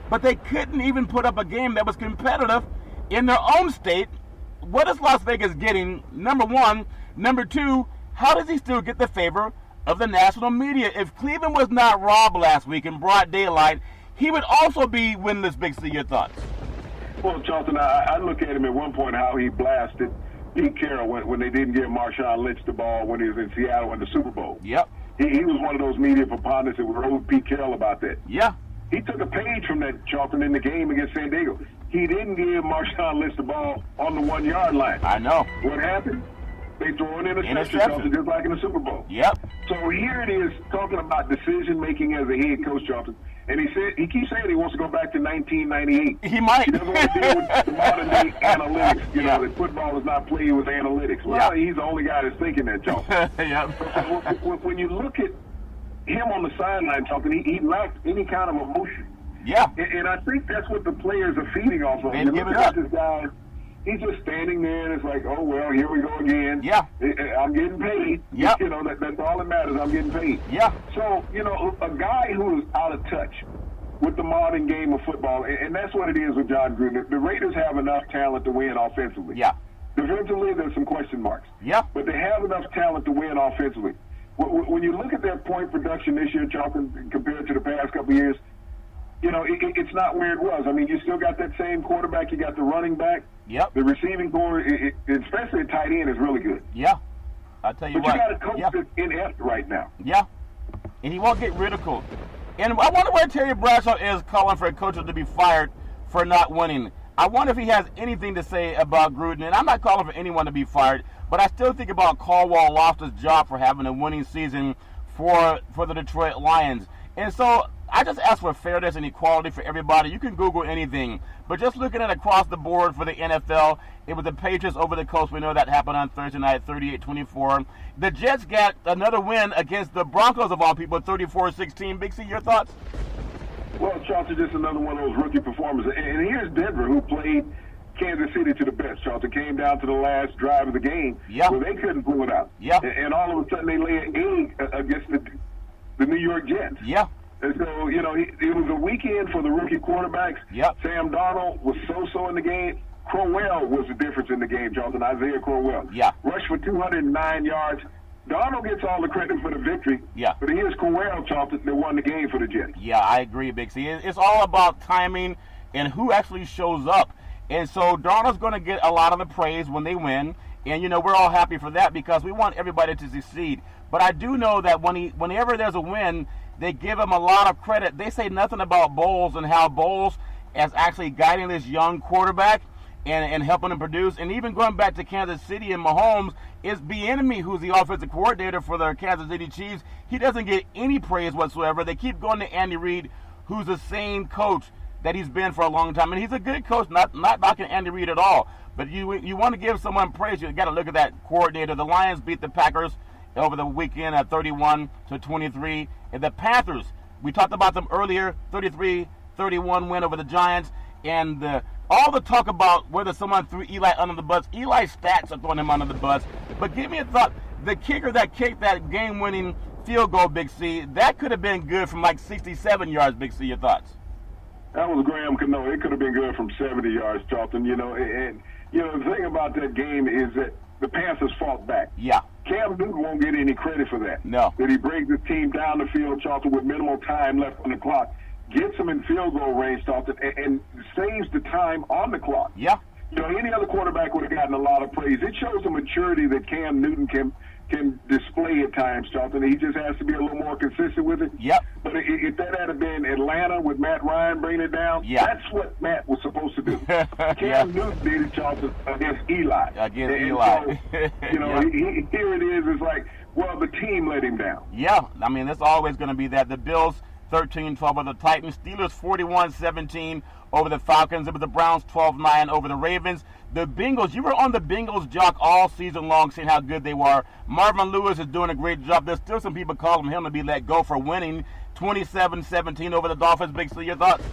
But they couldn't even put up a game that was competitive in their own state. What is Las Vegas getting? Number one. Number two, how does he still get the favor of the national media? If Cleveland was not robbed last week in broad daylight, he would also be winless, Big C. Your thoughts? Well, Charlton, I look at him at one point how he blasted Pete Carroll when they didn't give Marshawn Lynch the ball when he was in Seattle in the Super Bowl. Yep. He was one of those media proponents that wrote Pete Carroll about that. Yeah. He took a page from that, Charlton, in the game against San Diego. He didn't give Marshawn Lynch the ball on the 1-yard line. I know. What happened? They throw an interception, Charlton, just like in the Super Bowl. Yep. So here it is talking about decision-making as a head coach, Charlton. And he keeps saying he wants to go back to 1998. He might. He doesn't want to deal with the modern-day analytics. That football is not played with analytics. Well, he's the only guy that's thinking that, Charlton. Yep. When you look at him on the sideline, Charlton, he lacked any kind of emotion. Yeah. And I think that's what the players are feeding off of. They give it up. This guy, he's just standing there, and it's like, oh, well, here we go again. Yeah. I'm getting paid. Yeah. That's all that matters. I'm getting paid. Yeah. So, a guy who is out of touch with the modern game of football, and that's what it is with John Gruden. The Raiders have enough talent to win offensively. Yeah. Defensively, there's some question marks. Yeah. But they have enough talent to win offensively. When you look at their point production this year, Charlton, compared to the past couple of years, it's not where it was. I mean, you still got that same quarterback. You got the running back. Yep. The receiving core, especially at tight end, is really good. Yeah. I'll tell you but what. You got a coach that's inept right now. Yeah. And he won't get ridiculed. And I wonder where Terry Bradshaw is calling for coaches to be fired for not winning. I wonder if he has anything to say about Gruden. And I'm not calling for anyone to be fired, but I still think about Caldwell lost his job for having a winning season for the Detroit Lions. And so I just ask for fairness and equality for everybody. You can Google anything. But just looking at across the board for the NFL, it was the Patriots over the coast. We know that happened on Thursday night, 38-24. The Jets got another win against the Broncos, of all people, 34-16. Big C, your thoughts? Well, Charlton, just another one of those rookie performers. And here's Denver, who played Kansas City to the best, Charlton. Came down to the last drive of the game where they couldn't pull it out. Yeah. And all of a sudden they lay an egg against the New York Jets. Yeah. And so, it was a weekend for the rookie quarterbacks. Yep. Sam Darnold was so-so in the game. Crowell was the difference in the game, Charlton. Isaiah Crowell. Yeah. Rushed for 209 yards. Darnold gets all the credit for the victory. Yeah. But here's Corral, Charlton, that won the game for the Jets. Yeah, I agree, Big C. It's all about timing and who actually shows up. And so Darnold's going to get a lot of the praise when they win. And, you know, we're all happy for that because we want everybody to succeed. But I do know that whenever there's a win, they give him a lot of credit. They say nothing about Bowles and how Bowles is actually guiding this young quarterback and helping him produce. And even going back to Kansas City and Mahomes, it's Bieniemy who's the offensive coordinator for the Kansas City Chiefs. He doesn't get any praise whatsoever. They keep going to Andy Reid, who's the same coach that he's been for a long time. And he's a good coach, not knocking Andy Reid at all. But you want to give someone praise, you got to look at that coordinator. The Lions beat the Packers over the weekend at 31-23. And the Panthers, we talked about them earlier, 33-31 win over the Giants. And all the talk about whether someone threw Eli under the bus, Eli's stats are throwing him under the bus. But give me a thought, the kicker that kicked that game-winning field goal, Big C, that could have been good from like 67 yards, Big C. Your thoughts? That was Graham Cano. It could have been good from 70 yards, Charlton. You know, and you know the thing about that game is that the Panthers fought back. Yeah. Cam Newton won't get any credit for that. No. That he brings the team down the field, Charlton, with minimal time left on the clock, gets them in field goal range, Charlton, and saves the time on the clock. Yeah. You know, any other quarterback would have gotten a lot of praise. It shows the maturity that Cam Newton can display at times, Charlton. He just has to be a little more consistent with it. Yep. But if that had been Atlanta with Matt Ryan bringing it down, that's what Matt was supposed to do. Cam Newton did it, Charlton, against Eli. Eli. So, you know, here it is. It's like, well, the team let him down. Yeah. I mean, it's always going to be that. The Bills 13-12 over the Titans. Steelers 41-17 over the Falcons. It was the Browns 12-9 over the Ravens. The Bengals, you were on the Bengals jock all season long saying how good they were. Marvin Lewis is doing a great job. There's still some people calling him to be let go for winning 27-17 over the Dolphins. Big C, your thoughts?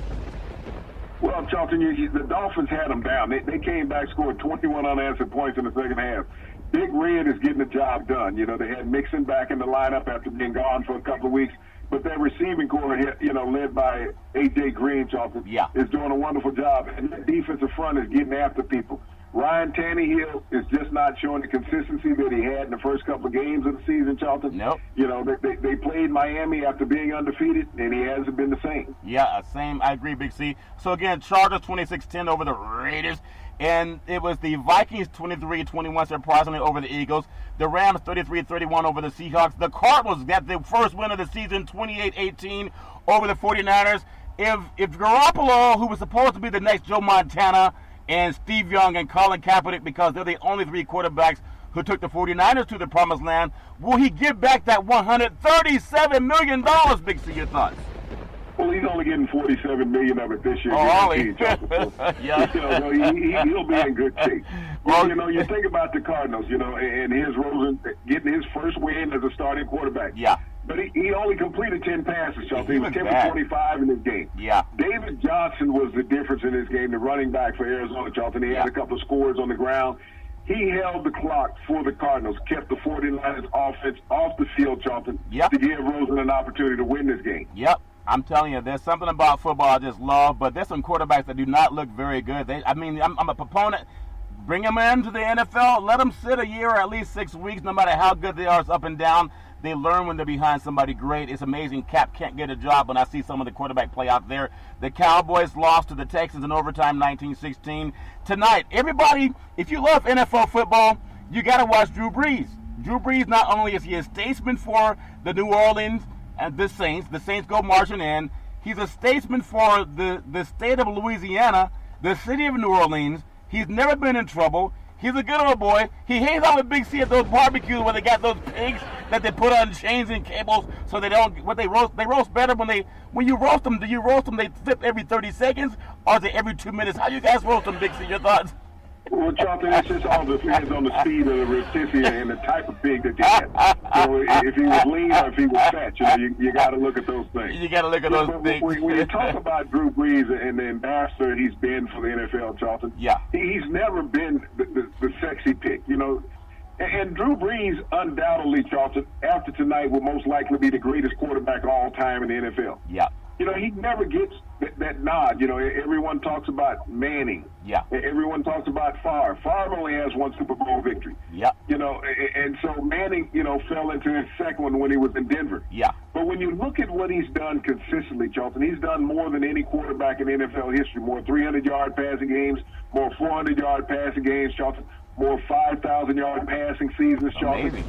Well, Charlton, the Dolphins had them down. They came back, scored 21 unanswered points in the second half. Big Red is getting the job done. You know, they had Mixon back in the lineup after being gone for a couple of weeks. But their receiving core, you know, led by A.J. Green, Charlton, is doing a wonderful job. And that defensive front is getting after people. Ryan Tannehill is just not showing the consistency that he had in the first couple of games of the season, Charlton. Nope. You know, they played Miami after being undefeated, and he hasn't been the same. Yeah, same. I agree, Big C. So, again, Chargers 26-10 over the Raiders. And it was the Vikings 23-21, surprisingly, over the Eagles. The Rams 33-31 over the Seahawks. The Cardinals got the first win of the season, 28-18 over the 49ers. If Garoppolo, who was supposed to be the next Joe Montana, and Steve Young and Colin Kaepernick, because they're the only three quarterbacks who took the 49ers to the promised land, will he give back that $137 million, Big C? Your thoughts? Well, he's only getting $47 million of it this year. Oh, Ollie. Yeah. You know, he'll be in good shape. Well, you know, you think about the Cardinals, you know, and here's Rosen getting his first win as a starting quarterback. Yeah. But he only completed 10 passes, Charlton. He was 10 for 25 in this game. Yeah. David Johnson was the difference in this game, the running back for Arizona, Charlton. He had a couple of scores on the ground. He held the clock for the Cardinals, kept the 49ers offense off the field, Charlton, to give Rosen an opportunity to win this game. Yep. I'm telling you, there's something about football I just love, but there's some quarterbacks that do not look very good. I'm a proponent. Bring them into the NFL. Let them sit a year or at least 6 weeks, no matter how good they are. It's up and down. They learn when they're behind somebody great. It's amazing. Cap can't get a job when I see some of the quarterback play out there. The Cowboys lost to the Texans in overtime 19-16. Tonight, everybody, if you love NFL football, you got to watch Drew Brees. Drew Brees, not only is he a statesman for the New Orleans and the Saints go marching in, he's a statesman for the state of Louisiana, the city of New Orleans. He's never been in trouble. He's a good old boy. He hangs out with Big C at those barbecues where they got those pigs that they put on chains and cables so they don't. What they roast better when you roast them. Do you roast them? They flip every 30 seconds, or is it every 2 minutes? How you guys roast them, Big C? Your thoughts? Well, Charlton, it's just all depends on the speed of the rotisserie and the type of pig that you get. So if he was lean or if he was fat, you got to look at those things. You got to look at those things. When you talk about Drew Brees and the ambassador he's been for the NFL, Charlton, he's never been the sexy pick, you know. And Drew Brees, undoubtedly, Charlton, after tonight, will most likely be the greatest quarterback of all time in the NFL. Yeah. You know, he never gets that nod. You know, everyone talks about Manning. Yeah. Everyone talks about Favre. Favre only has one Super Bowl victory. Yeah. You know, and so Manning, you know, fell into his second one when he was in Denver. Yeah. But when you look at what he's done consistently, Charlton, he's done more than any quarterback in NFL history. More 300-yard passing games, more 400-yard passing games, Charlton, more 5,000-yard passing seasons, Charlton. Amazing.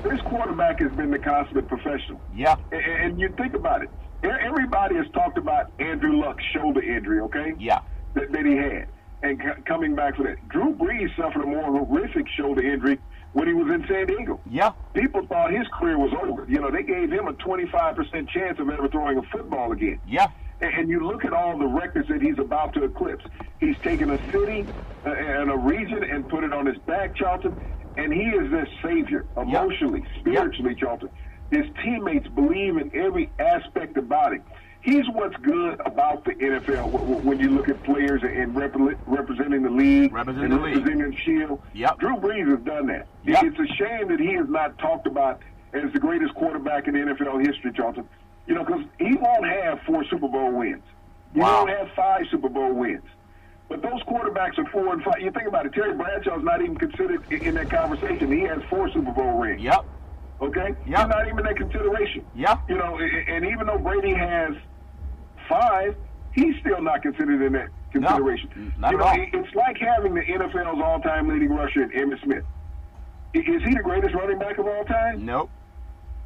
This quarterback has been the consummate professional. Yeah. And you think about it. Everybody has talked about Andrew Luck's shoulder injury, okay? Yeah. That he had. And coming back for that. Drew Brees suffered a more horrific shoulder injury when he was in San Diego. Yeah. People thought his career was over. You know, they gave him a 25% chance of ever throwing a football again. Yeah. And you look at all the records that he's about to eclipse. He's taken a city and a region and put it on his back, Charlton, and he is their savior, emotionally, spiritually, Charlton. His teammates believe in every aspect about it. He's what's good about the NFL when you look at players and representing the league, representing the Shield. Yep. Drew Brees has done that. Yep. It's a shame that he is not talked about as the greatest quarterback in NFL history, Charlton. You know, because he won't have 4 Super Bowl wins. He won't have 5 Super Bowl wins. But those quarterbacks are 4 and 5. You think about it, Terry Bradshaw's not even considered in that conversation. He has 4 Super Bowl rings. Yep. Okay? Yep. He's not even in that consideration. Yep. You know, and even though Brady has 5, he's still not considered in that consideration. No, not at all. It's like having the NFL's all-time leading rusher in Emmitt Smith. Is he the greatest running back of all time? Nope.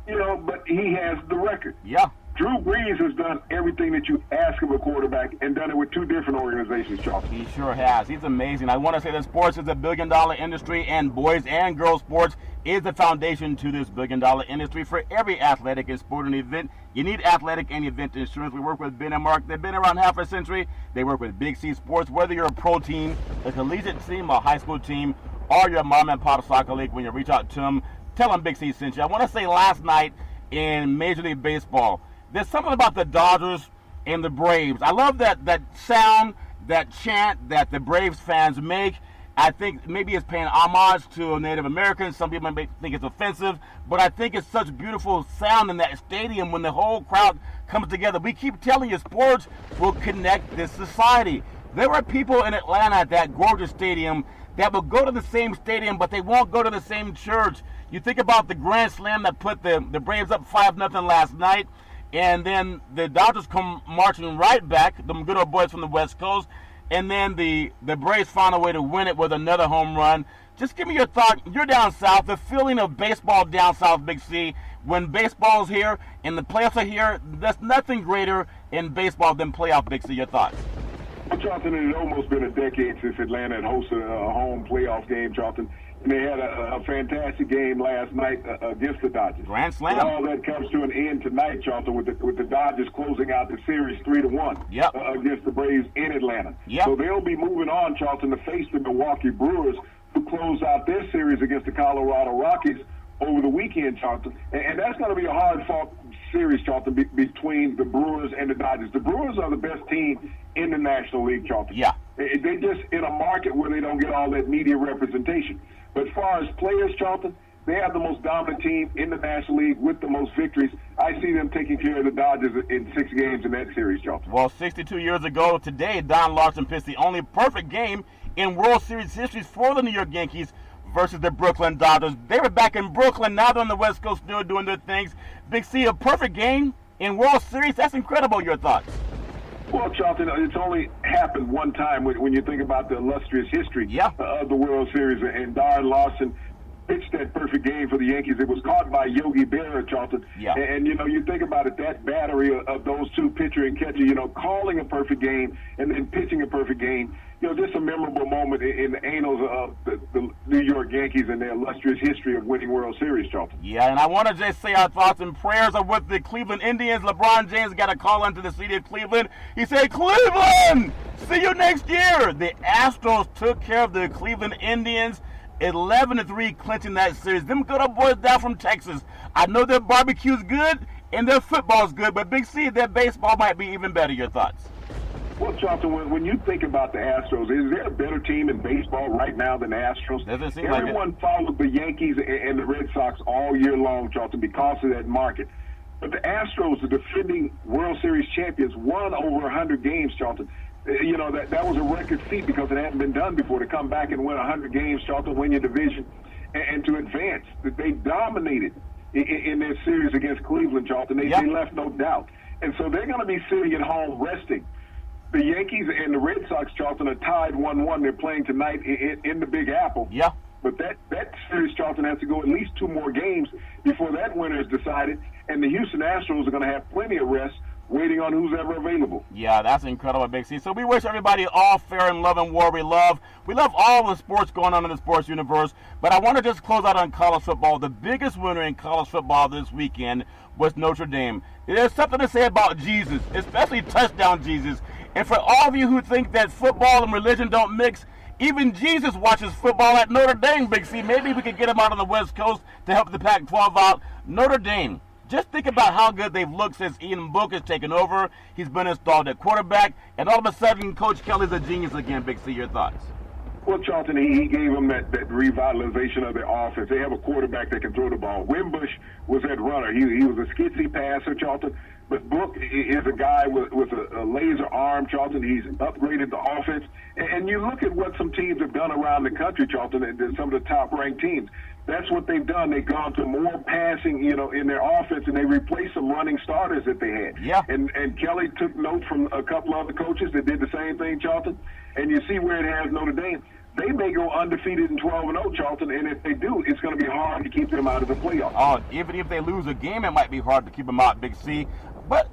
You know, but he has the record. Yeah. Drew Brees has done everything that you ask of a quarterback and done it with 2 different organizations, Charlton. He sure has. He's amazing. I want to say that sports is a billion-dollar industry, and boys and girls sports is the foundation to this billion-dollar industry. For every athletic and sporting event, you need athletic and event insurance. We work with Ben and Mark. They've been around half a century. They work with Big C Sports. Whether you're a pro team, a collegiate team, a high school team, or your mom and pop soccer league, when you reach out to them, tell them Big C sent you. I want to say last night in Major League Baseball, there's something about the Dodgers and the Braves. I love that sound, that chant that the Braves fans make. I think maybe it's paying homage to Native Americans. Some people may think it's offensive, but I think it's such beautiful sound in that stadium when the whole crowd comes together. We keep telling you, sports will connect this society. There are people in Atlanta at that gorgeous stadium that will go to the same stadium, but they won't go to the same church. You think about the Grand Slam that put the Braves up 5-0 last night, and then the Dodgers come marching right back, them good old boys from the West Coast, and then the Braves found a way to win it with another home run. Just give me your thought. You're down south. The feeling of baseball down south, Big C, when baseball's here and the playoffs are here, there's nothing greater in baseball than playoff, Big C. Your thoughts? Well, Charlton, it had almost been a decade since Atlanta had hosted a home playoff game, Charlton. And they had a fantastic game last night against the Dodgers. Grand Slam. And all that comes to an end tonight, Charlton, with the Dodgers closing out the series 3-1 against the Braves in Atlanta. Yep. So they'll be moving on, Charlton, to face the Milwaukee Brewers, who close out their series against the Colorado Rockies over the weekend, Charlton. And that's going to be a hard-fought series, Charlton, between the Brewers and the Dodgers. The Brewers are the best team in the National League, Charlton. Yeah. They're just in a market where they don't get all that media representation. But as far as players, Charlton, they have the most dominant team in the National League with the most victories. I see them taking care of the Dodgers in 6 games in that series, Charlton. Well, 62 years ago today, Don Larson pitched the only perfect game in World Series history for the New York Yankees versus the Brooklyn Dodgers. They were back in Brooklyn. Now they're on the West Coast still doing their things. Big C, a perfect game in World Series. That's incredible. Your thoughts? Well, Charlton, it's only happened one time when you think about the illustrious history of the World Series. And Don Larson pitched that perfect game for the Yankees. It was caught by Yogi Berra, Charlton. Yeah. And, you know, you think about it, that battery of those two, pitcher and catcher, you know, calling a perfect game and then pitching a perfect game, you know, just a memorable moment in the annals of the New York Yankees and their illustrious history of winning World Series, Charlton. Yeah, and I want to just say our thoughts and prayers are with the Cleveland Indians. LeBron James got a call into the city of Cleveland. He said, Cleveland, see you next year. The Astros took care of the Cleveland Indians, 11-3, clinching that series. Them good old boys down from Texas. I know their barbecue's good and their football's good, but Big C, their baseball might be even better. Your thoughts? Well, Charlton, when you think about the Astros, is there a better team in baseball right now than the Astros? Doesn't seem Everyone like it. followed the Yankees and the Red Sox all year long, Charlton, because of that market. But the Astros, the defending World Series champions, won over 100 games, Charlton. You know, that was a record feat because it hadn't been done before, to come back and win 100 games, Charlton, win your division, and to advance. They dominated in their series against Cleveland, Charlton. They left no doubt. And so they're going to be sitting at home resting. The Yankees and the Red Sox, Charlton, are tied 1-1. They're playing tonight in the Big Apple. Yeah. But that series, Charlton, has to go at least 2 more games before that winner is decided. And the Houston Astros are going to have plenty of rest, waiting on who's ever available. Yeah, that's incredible, Big C. So we wish everybody all fair and love and war. We love all the sports going on in the sports universe. But I want to just close out on college football. The biggest winner in college football this weekend was Notre Dame. There's something to say about Jesus, especially touchdown Jesus. And for all of you who think that football and religion don't mix, even Jesus watches football at Notre Dame, Big C. Maybe we could get him out on the West Coast to help the Pac-12 out. Notre Dame. Just think about how good they've looked since Ian Book has taken over. He's been installed at quarterback, and all of a sudden, Coach Kelly's a genius again. Big C, your thoughts? Well, Charlton, he gave them that revitalization of their offense. They have a quarterback that can throw the ball. Wimbush was that runner. He was a skitsy passer, Charlton. But Book is a guy with a laser arm, Charlton. He's upgraded the offense. And you look at what some teams have done around the country, Charlton, and some of the top-ranked teams. That's what they've done. They've gone to more passing, in their offense, and they replaced some running starters that they had. Yeah. And Kelly took note from a couple other coaches that did the same thing, Charlton. And you see where it has Notre Dame. They may go undefeated in 12-0, Charlton, and if they do, it's going to be hard to keep them out of the playoffs. Oh, even if they lose a game, it might be hard to keep them out, Big C. But,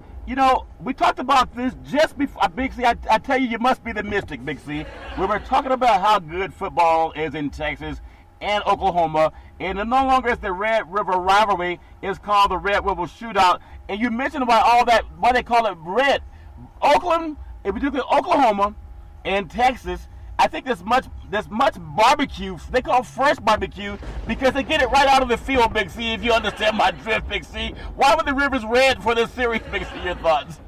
we talked about this just before, Big C. I tell you must be the mystic, Big C. We were talking about how good football is in Texas and Oklahoma, and it no longer is the Red River rivalry. It's called the Red River Shootout. And you mentioned about all that, why they call it red. Oakland, if you look at Oklahoma and Texas, I think there's much barbecue. They call it fresh barbecue because they get it right out of the field, Big C, if you understand my drift, Big C. Why were the rivers red for this series, Big C? Your thoughts?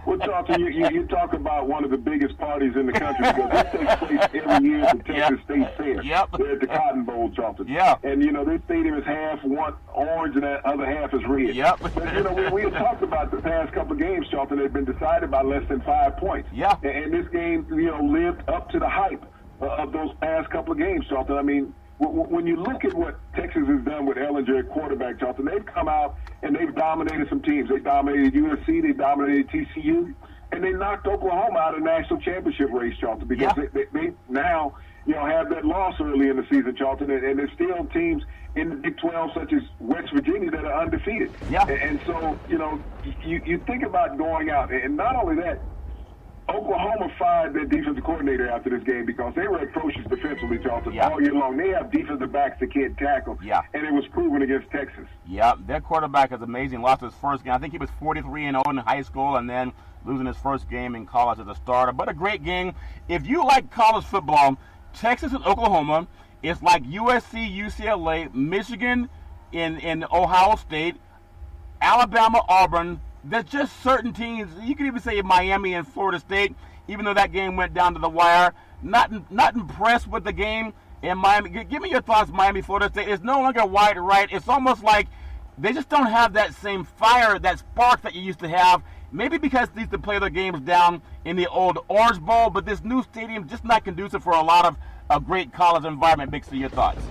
Well, Charlton, you talk about one of the biggest parties in the country because this takes place every year at the Texas State Fair. Yep. They're at the Cotton Bowl, Charlton. Yeah. And, this stadium is half orange and that other half is red. Yep. But, we had talked about the past couple of games, Charlton, that had been decided by less than 5 points. Yeah. And this game, lived up to the hype of those past couple of games, Charlton. I mean, when you look at what Texas has done with Ellinger at quarterback, Charlton, they've come out and they've dominated some teams. They dominated USC, they dominated TCU, and they knocked Oklahoma out of the national championship race, Charlton, because they now, have that loss early in the season, Charlton, and there's still teams in the Big 12, such as West Virginia, that are undefeated. Yeah. And so, you think about going out, and not only that, Oklahoma fired their defensive coordinator after this game because they were atrocious defensively, Charlton, all year long. They have defensive backs that can't tackle, and it was proven against Texas. Yeah, their quarterback is amazing. Lost his first game. I think he was 43-0 in high school and then losing his first game in college as a starter. But a great game. If you like college football, Texas and Oklahoma, it's like USC, UCLA, Michigan in Ohio State, Alabama, Auburn. There's just certain teams. You could even say Miami and Florida State, even though that game went down to the wire. Not impressed with the game in Miami. Give me your thoughts, Miami, Florida State. It's no longer wide right. It's almost like they just don't have that same fire, that spark that you used to have. Maybe because they used to play their games down in the old Orange Bowl, but this new stadium just not conducive for a lot of a great college environment. Big C, your thoughts?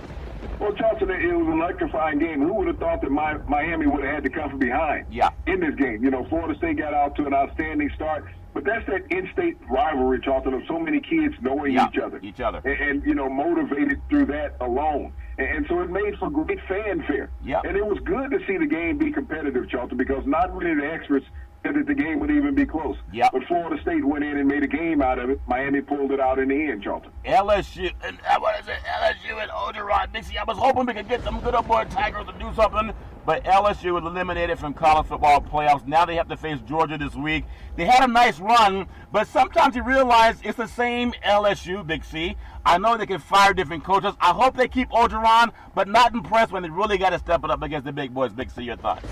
Well, Charlton, it was an electrifying game. Who would have thought that Miami would have had to come from behind in this game? Florida State got out to an outstanding start, but that's that in-state rivalry, Charlton, of so many kids knowing each other. And motivated through that alone. And so it made for great fanfare. And it was good to see the game be competitive, Charlton, because not really the experts said that the game would even be close. But Florida State went in and made a game out of it. Miami pulled it out in the end, Charlton. LSU and LSU and Orgeron, Dixie. I was hoping we could get them good old boy Tigers to do something, but LSU was eliminated from college football playoffs. Now they have to face Georgia this week. They had a nice run, but sometimes you realize it's the same LSU, Big C. I know they can fire different coaches. I hope they keep Orgeron, but not impressed when they really got to step it up against the big boys. Big C, your thoughts?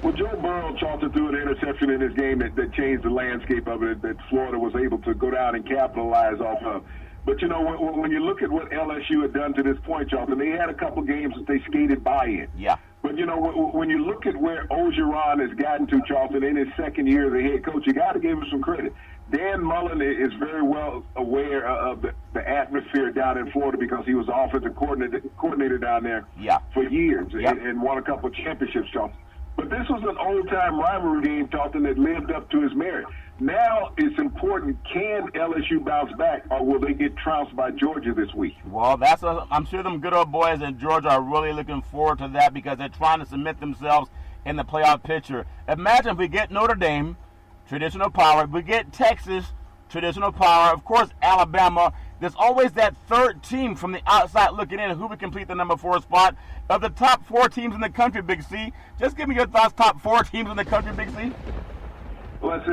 Well, Joe Burrow, Charlton, threw an interception in this game that changed the landscape of it, that Florida was able to go down and capitalize off of. But, when you look at what LSU had done to this point, Charlton, they had a couple games that they skated by in. Yeah. But But, when you look at where Orgeron has gotten to, Charlton, in his second year as a head coach, you got to give him some credit. Dan Mullen is very well aware of the atmosphere down in Florida because he was offensive coordinator down there for years and won a couple of championships, Charlton. But this was an old-time rivalry game, Charlton, that lived up to his merit. Now it's important, can LSU bounce back, or will they get trounced by Georgia this week? Well, I'm sure them good old boys in Georgia are really looking forward to that because they're trying to cement themselves in the playoff picture. Imagine if we get Notre Dame, traditional power. We get Texas, traditional power. Of course, Alabama. There's always that third team from the outside looking in who would complete the number 4 spot. Of the top 4 teams in the country, Big C, just give me your thoughts, top 4 teams in the country, Big C. Let's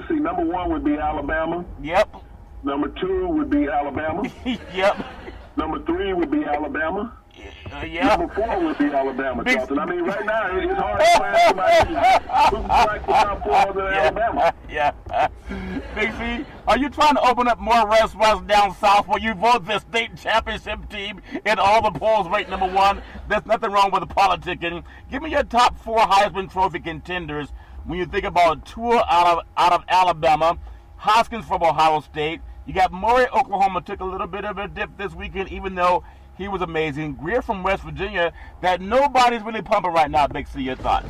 see. Number 1 would be Alabama. Yep. Number 2 would be Alabama. Yep. Number 3 would be Alabama. Yeah. Number 4 would be Alabama, Charlton. I mean, right now, it's hard to find somebody who can crack the top 4 other than Alabama. Yeah. Big C, are you trying to open up more restaurants down south where you vote the state championship team in all the polls rate number 1? There's nothing wrong with the politicking. Give me your top 4 Heisman Trophy contenders when you think about Tua out of Alabama, Hoskins from Ohio State. You got Murray, Oklahoma, took a little bit of a dip this weekend, even though he was amazing. Greer from West Virginia, that nobody's really pumping right now. Big C, your thoughts?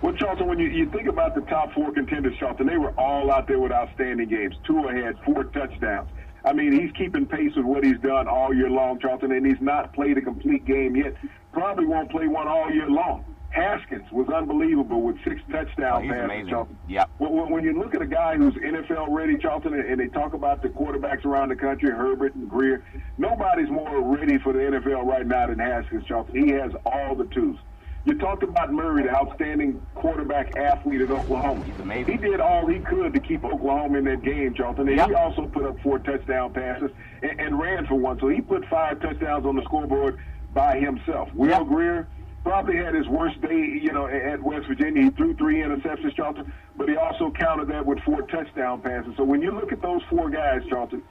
Well, Charlton, when you think about the top 4 contenders, Charlton, they were all out there with outstanding games. Tua had 4 touchdowns. I mean, he's keeping pace with what he's done all year long, Charlton, and he's not played a complete game yet. Probably won't play one all year long. Haskins was unbelievable with 6 touchdown passes, Charlton. Yep. When you look at a guy who's NFL ready, Charlton, and they talk about the quarterbacks around the country, Herbert and Greer, nobody's more ready for the NFL right now than Haskins, Charlton. He has all the tools. You talked about Murray, the outstanding quarterback athlete at Oklahoma. He's amazing. He did all he could to keep Oklahoma in that game, Charlton. And he also put up 4 touchdown passes and ran for 1. So he put 5 touchdowns on the scoreboard by himself. Will Greer probably had his worst day, at West Virginia. He threw 3 interceptions, Charlton, but he also countered that with 4 touchdown passes. So when you look at those 4 guys, Charlton,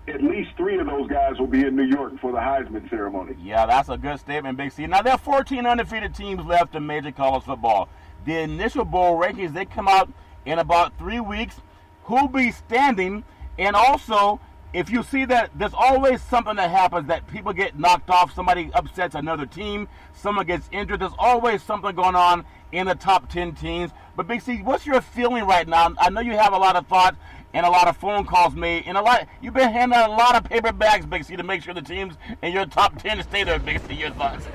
at least 3 of those guys will be in New York for the Heisman ceremony. Yeah, that's a good statement, Big C. Now, there are 14 undefeated teams left in major college football. The initial bowl rankings, they come out in about 3 weeks. Who'll be standing? And also, if you see that there's always something that happens, that people get knocked off, somebody upsets another team, someone gets injured, there's always something going on in the top 10 teams. But Big C, what's your feeling right now? I know you have a lot of thought and a lot of phone calls made, and you've been handing out a lot of paper bags, Big C, to make sure the teams in your top 10 stay there, Big C. Your thoughts?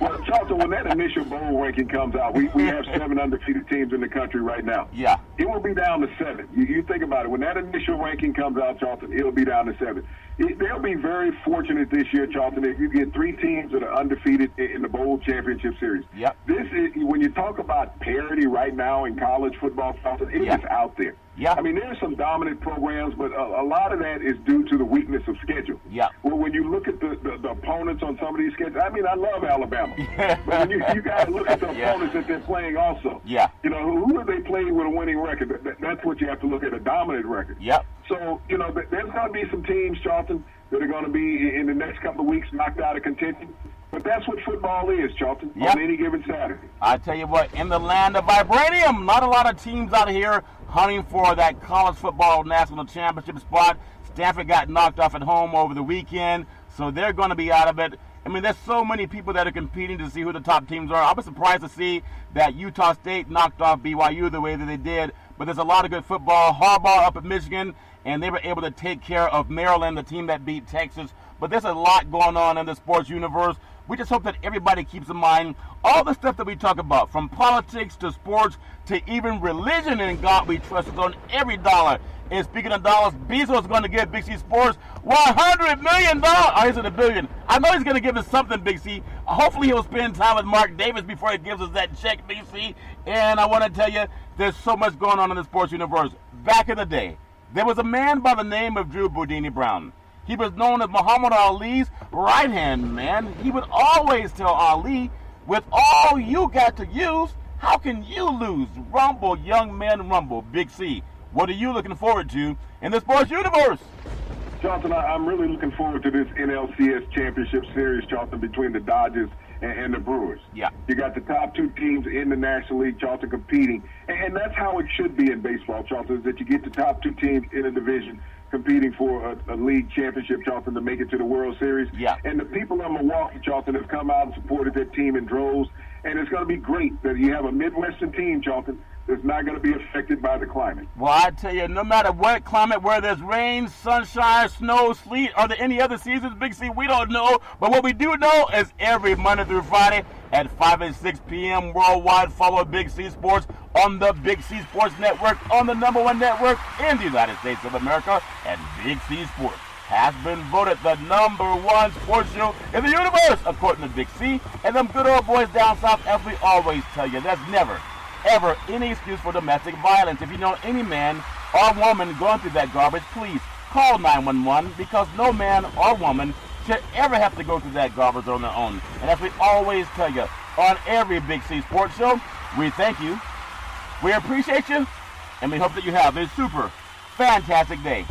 Well, Charlton, when that initial bowl ranking comes out, we have 7 undefeated teams in the country right now. Yeah. It will be down to 7. You think about it. When that initial ranking comes out, Charlton, it'll be down to 7. They'll be very fortunate this year, Charlton, if you get 3 teams that are undefeated in the bowl championship series. Yep. This is, when you talk about parity right now in college football, Charlton, it is out there. Yeah. I mean, there's some dominant programs, but a lot of that is due to the weakness of schedule. Yeah. Well, when you look at the opponents on some of these schedules, I mean, I love Alabama. But when you got to look at the opponents that they're playing also. Yeah. Who have they played with a winning record? That's what you have to look at, a dominant record. Yep. So, there's going to be some teams, Charlton, that are going to be in the next couple of weeks knocked out of contention. But that's what football is, Charlton, on any given Saturday. I tell you what, in the land of vibranium, not a lot of teams out here hunting for that college football national championship spot. Stanford got knocked off at home over the weekend, so they're going to be out of it. I mean, there's so many people that are competing to see who the top teams are. I was surprised to see that Utah State knocked off BYU the way that they did, but there's a lot of good football. Harbaugh up at Michigan, and they were able to take care of Maryland, the team that beat Texas. But there's a lot going on in the sports universe. We just hope that everybody keeps in mind all the stuff that we talk about, from politics to sports to even religion and God we trust is on every dollar. And speaking of dollars, Bezos is going to give Big C Sports $100 million. Oh, he's in $1 billion. I know he's going to give us something, Big C. Hopefully he'll spend time with Mark Davis before he gives us that check, Big C. And I want to tell you, there's so much going on in the sports universe. Back in the day, there was a man by the name of Drew Boudini Brown. He was known as Muhammad Ali's right-hand man. He would always tell Ali, with all you got to use, how can you lose? Rumble, young man, rumble. Big C, what are you looking forward to in the sports universe? Charlton, I'm really looking forward to this NLCS Championship Series, Charlton, between the Dodgers and the Brewers. Yeah. You got the top two teams in the National League, Charlton, competing. And that's how it should be in baseball, Charlton, is that you get the top two teams in a division competing for a league championship, Charlton, to make it to the World Series. Yeah. And the people of Milwaukee, Charlton, have come out and supported their team in droves. And it's going to be great that you have a Midwestern team, Charlton, that's not going to be affected by the climate. Well, I tell you, no matter what climate, whether there's rain, sunshine, snow, sleet, or there any other seasons, Big C, we don't know. But what we do know is every Monday through Friday at 5 and 6 p.m. worldwide, follow Big C Sports on the Big C Sports Network, on the #1 network in the United States of America, and Big C Sports has been voted the #1 sports show in the universe, according to Big C. And them good old boys down south, as we always tell you, there's never, ever any excuse for domestic violence. If you know any man or woman going through that garbage, please call 911, because no man or woman should ever have to go through that garbage on their own. And as we always tell you on every Big C Sports show, we thank you, we appreciate you, and we hope that you have a super fantastic day.